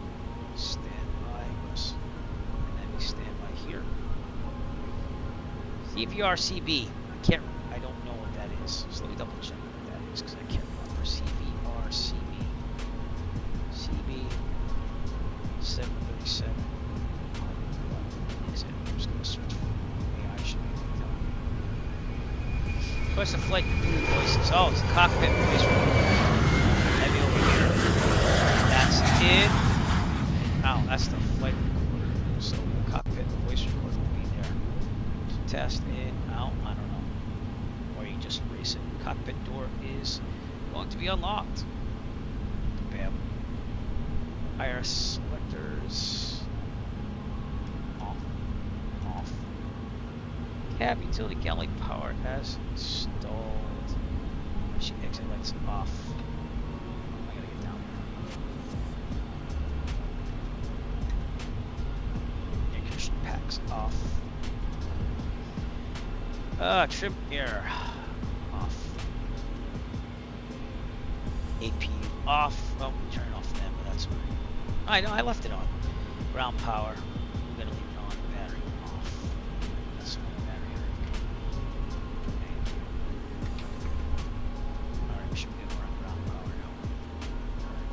Standby. Oops. And then we standby here. CVRCB. I don't know what that is. So let me double check what that is because I can't remember. CVRCB. CB 737. What is it? I'm just gonna search for AI. Should be able to tell me. What's the flight computer voices? Oh, it's the cockpit voice recorder. Heavy over here. That's it. Oh, that's the flight recorder. So the cockpit voice recorder will be there. So test in, out, I don't know. Or you just erase it. Cockpit door is going to be unlocked. Bam. Iris selectors. Off. Off. Cab utility galley power as installed. Machine exit lights off. I gotta get down there. Air conditioning packs off. Trim air off. APU off. Oh, we turn it off then, but that's fine. I know, I left it on. Ground power. We're gonna leave it on. Battery off. That's my battery. Okay. Alright, we should be able to run ground power now. Alright.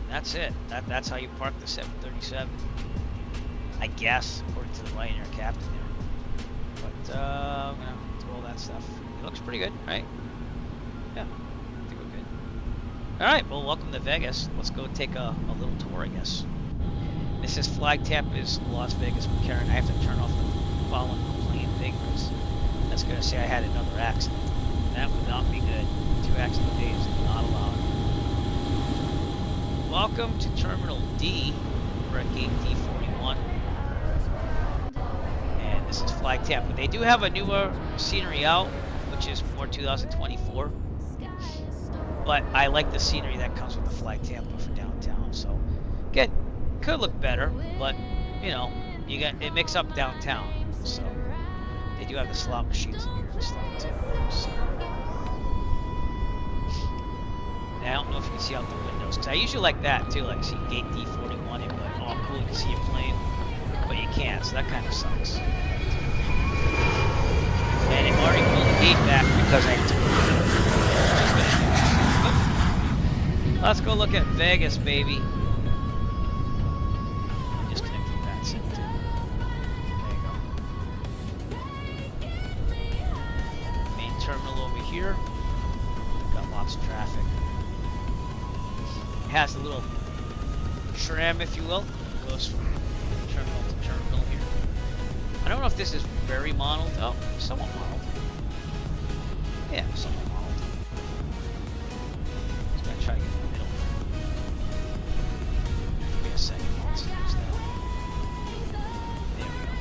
That's it. That's how you park the 737. I guess, according to the Ryanair captain there. But, I'm gonna do all that stuff. It looks pretty good, right? Yeah, I think we're good. Alright, well, welcome to Vegas. Let's go take a little tour, I guess. This is flag tap is Las Vegas McCarran. I have to turn off the following plane thing because that's going to say I had another accident. That would not be good. 2 accident days not allowed. Welcome to Terminal D. We're at gate D41. And this is flag tap. But they do have a newer scenery out, which is more 2024. But I like the scenery that comes with the flag Tampa for downtown. So, good. Could look better, but you know, it makes up downtown. So they do have the slot machines in here and stuff too. So, and I don't know if you can see out the windows because I usually like that too. Like see gate D41 and be like, oh cool, you can see your plane, but you can't. So that kind of sucks. And it already pulled the gate back because I took it. Let's go look at Vegas, baby. Disconnect from that set too. There you go. Main terminal over here. Got lots of traffic. It has a little tram, if you will. It goes from terminal to terminal here. I don't know if this is very modeled. Oh, somewhat modeled. Yeah, somewhat modeled. Just gotta try to get in the middle. Give me a second. Let's use that. There we go.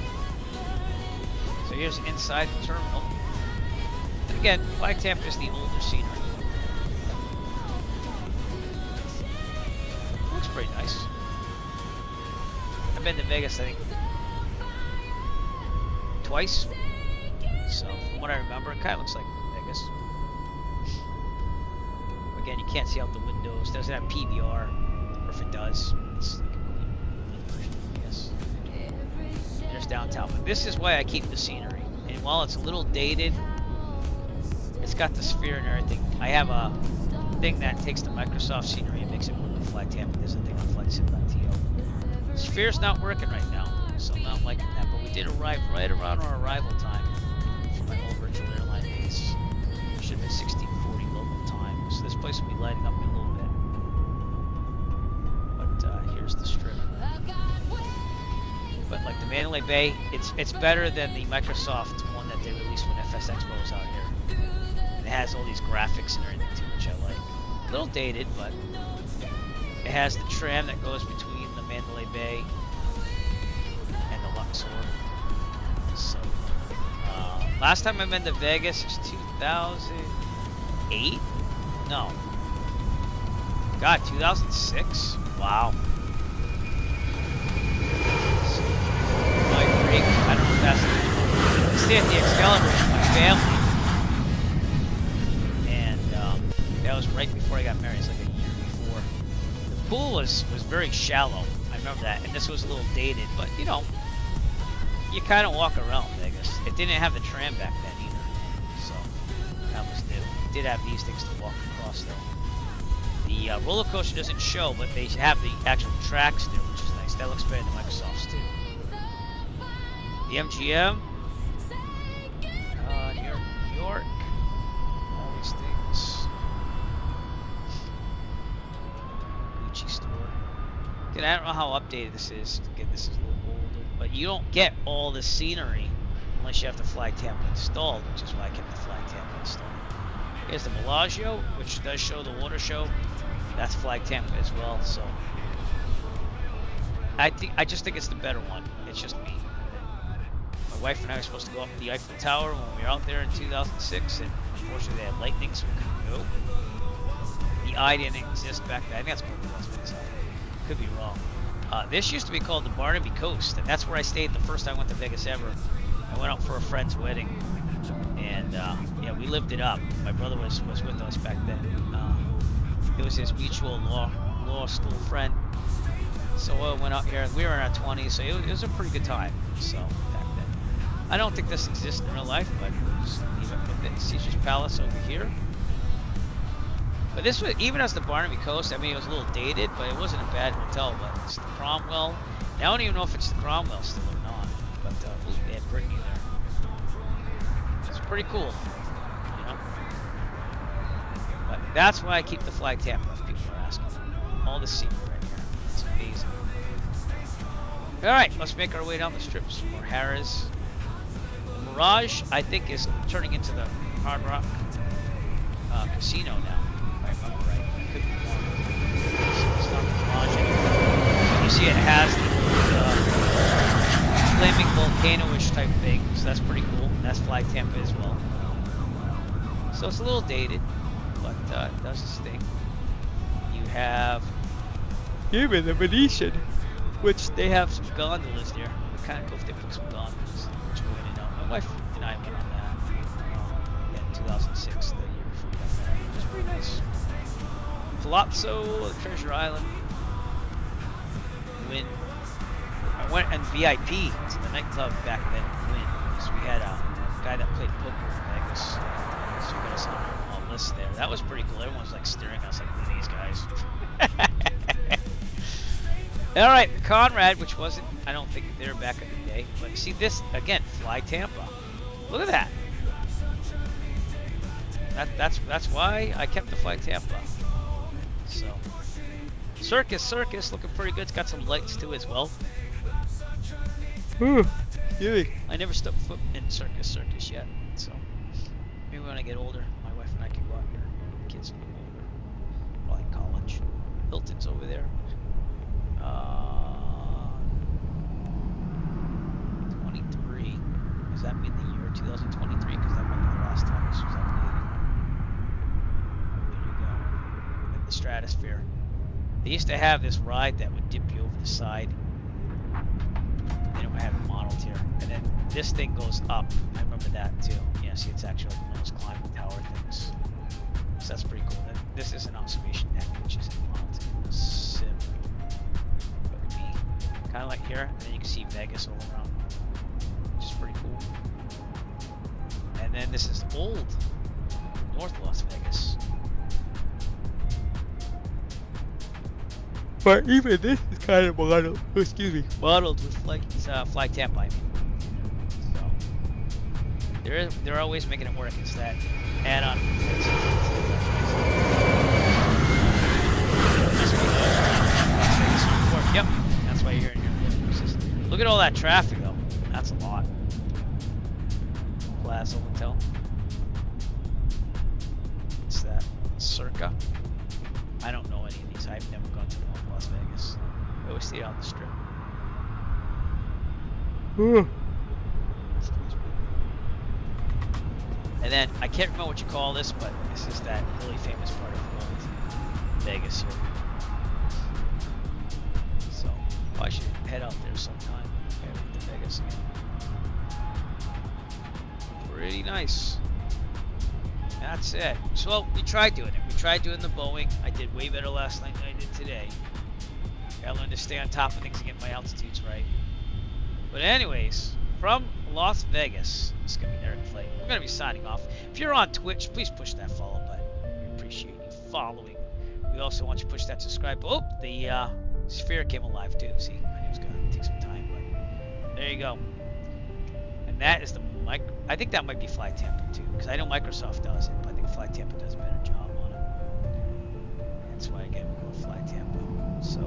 So here's inside the terminal. And again, flag tap is the older scenery. Looks pretty nice. I've been to Vegas, I think, twice. So from what I remember, it kind of looks like Vegas. Again, you can't see out the windows. It doesn't have PVR, or if it does, it's like a immersion, I guess. There's downtown, but this is why I keep the scenery. And while it's a little dated, it's got the sphere and everything. I have a thing that takes the Microsoft scenery and makes it work with flight tap. There's a thing on flight sim.to. Sphere's not working right now, so I'm not liking that. But we did arrive right around our arrival time for my old Virtual Airline days. Should have been 1640 local time. So this place will be lighting up in a little bit. But here's the strip. But like the Mandalay Bay, it's better than the Microsoft one that they released when FS Expo was out here. And it has all these graphics and everything too, which I like. A little dated, but it has the tram that goes between the Mandalay Bay and the Luxor. So, last time I've been to Vegas was 2008? No. God, 2006? Wow. break. I don't know if that's I stay at the Excalibur with my family. And that was right before I got married. It's like a year before. The pool was very shallow. I remember that. And this was a little dated, but you know, you kind of walk around Vegas. It didn't have the tram back then either. So that was new. It did have these things to walk across though. The roller coaster doesn't show, but they have the actual tracks there, which is nice. That looks better than Microsoft's too. The MGM, New York, all these things. Gucci store. Again, I don't know how updated this is. Again, this is a little older, but you don't get all the scenery unless you have the flag Tampa installed, which is why I kept the flag Tampa installed. Here's the Bellagio, which does show the water show. That's flag Tampa as well. So I just think it's the better one. It's just me. My wife and I were supposed to go up the Eiffel Tower when we were out there in 2006, and unfortunately they had lightning, so we couldn't go. The eye didn't exist back then. I think that's what it was. But could be wrong. This used to be called the Barnaby Coast, and that's where I stayed the first time I went to Vegas ever. I went out for a friend's wedding, and yeah, we lived it up. My brother was with us back then. It was his mutual law school friend. So I went out here, and we were in our 20s, so it was a pretty good time. So back then, I don't think this exists in real life, but just leave it with it. Caesar's Palace over here. But this was, even as the Barnaby Coast, I mean, it was a little dated, but it wasn't a bad hotel. But it's the Cromwell. Now, I don't even know if it's the Cromwell still or not. But they had Brittany there. It's pretty cool, you know. But that's why I keep the flag Tampa, if people are asking. All the scenery right here. It's amazing. All right, let's make our way down the strip. Some more Harrah's. The Mirage, I think, is turning into the Hard Rock Casino now. If I remember right. It could be more. It's not the Mirage anymore. You see, it has the flaming volcano-ish type thing, so that's pretty cool. That's flag Tampa as well. So it's a little dated, but it does its thing. You have even the Venetian, which they have some gondolas there. It's kind of cool if they put some gondolas, which go in and out. My wife and I went on that in 2006, the year before we got married. It was pretty nice. Palazzo, Treasure Island. Wynn. I went in VIP to the nightclub back then in Wynn, because we had a guy that played poker in Vegas. So we got us on a list there. That was pretty cool. Everyone was like staring at us like, who are these guys? Alright, Conrad, which wasn't, I don't think they were back in the day. But you see this, again, fly Tampa. Look at that. That's why I kept the flag Tampa. So, Circus, looking pretty good. It's got some lights too as well. I never stepped foot in Circus yet. So, maybe when I get older, my wife and I can go out here. The kids will be older. Probably college. Hilton's over there. 23. Does that mean the year 2023? Because that might be the last time this was updated. There you go. In the stratosphere. They used to have this ride that would dip you over the side. They don't have it modeled here. And then this thing goes up. I remember that too. Yeah, see, it's actually like one of those climbing tower things. So that's pretty cool. This is an observation deck, which is a mountain sim. Kind of like here, and then you can see Vegas all around, which is pretty cool. And then this is old North Las Vegas. But even this is kind of modeled, modeled with flag Tampa, I mean. So they're always making it work. It's that add-on. Yep, that's why you're in your living system. Look at all that traffic, though. That's a lot. Plaza Hotel. What's that? Circa. I don't know any of these. I've never gone to North Las Vegas. I always stay on the strip. And then, I can't remember what you call this, but this is that really famous part of Vegas here. So, I should head out there sometime. To Vegas again. pretty nice. That's it. So we tried doing it. We tried doing the Boeing. I did way better last night than I did today. I learned to stay on top of things and get my altitudes right. But anyways, from Las Vegas, it's going to be Eric Flight. We're going to be signing off. If you're on Twitch, please push that follow button. We appreciate you following. We also want you to push that subscribe. Oh, the sphere came alive too. See, I knew it was going to take some time, but there you go. And that is the mic. I think that might be Fly Tampa too, because I know Microsoft does it, but I think Fly Tampa does a better job on it. That's why again we'll go Fly Tampa. So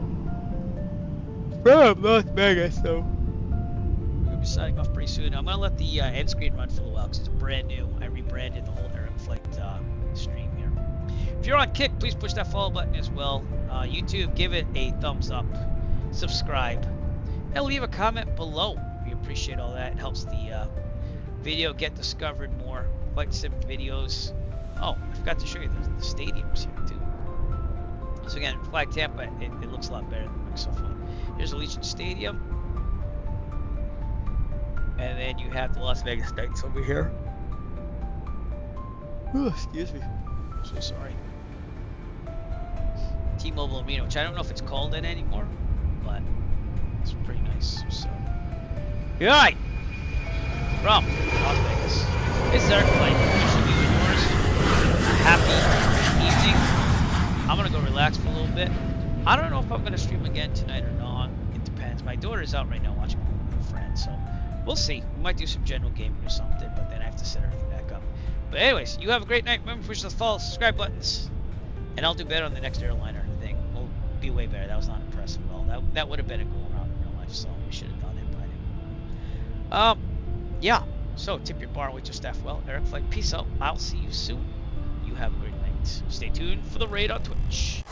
from Las Vegas, so we're gonna be signing off pretty soon. I'm gonna let the end screen run for a while because it's brand new. I rebranded the whole Eric Flight stream here. If you're on Kick, please push that follow button as well. YouTube, give it a thumbs up, subscribe, and leave a comment below. We appreciate all that. It helps the video get discovered more. Flight sim videos. Oh, I forgot to show you the stadiums here too. So again, Fly Tampa, it looks a lot better than the Microsoft one. Here's Allegiant Stadium, and then you have the Las Vegas Knights over here. Oh, excuse me. I'm so sorry. T-Mobile Arena, which I don't know if it's called that anymore, but it's pretty nice. So, good night from Las Vegas. This is Eric Flight. Should be yours. A happy evening. I'm gonna go relax for a little bit. I don't know if I'm gonna stream again tonight or not. It depends. My daughter's out right now watching a movie with a friend, so we'll see. We might do some general gaming or something, but then I have to set everything back up. But anyways, you have a great night. Remember, push those follow, subscribe buttons, and I'll do better on the next airliner thing. We'll be way better. That was not impressive at all. That would have been a goal around in real life, so we should have done it, but I didn't. Yeah. So tip your bar with your staff well. Eric Flight, peace out. I'll see you soon. You have a great night. Stay tuned for the raid on Twitch.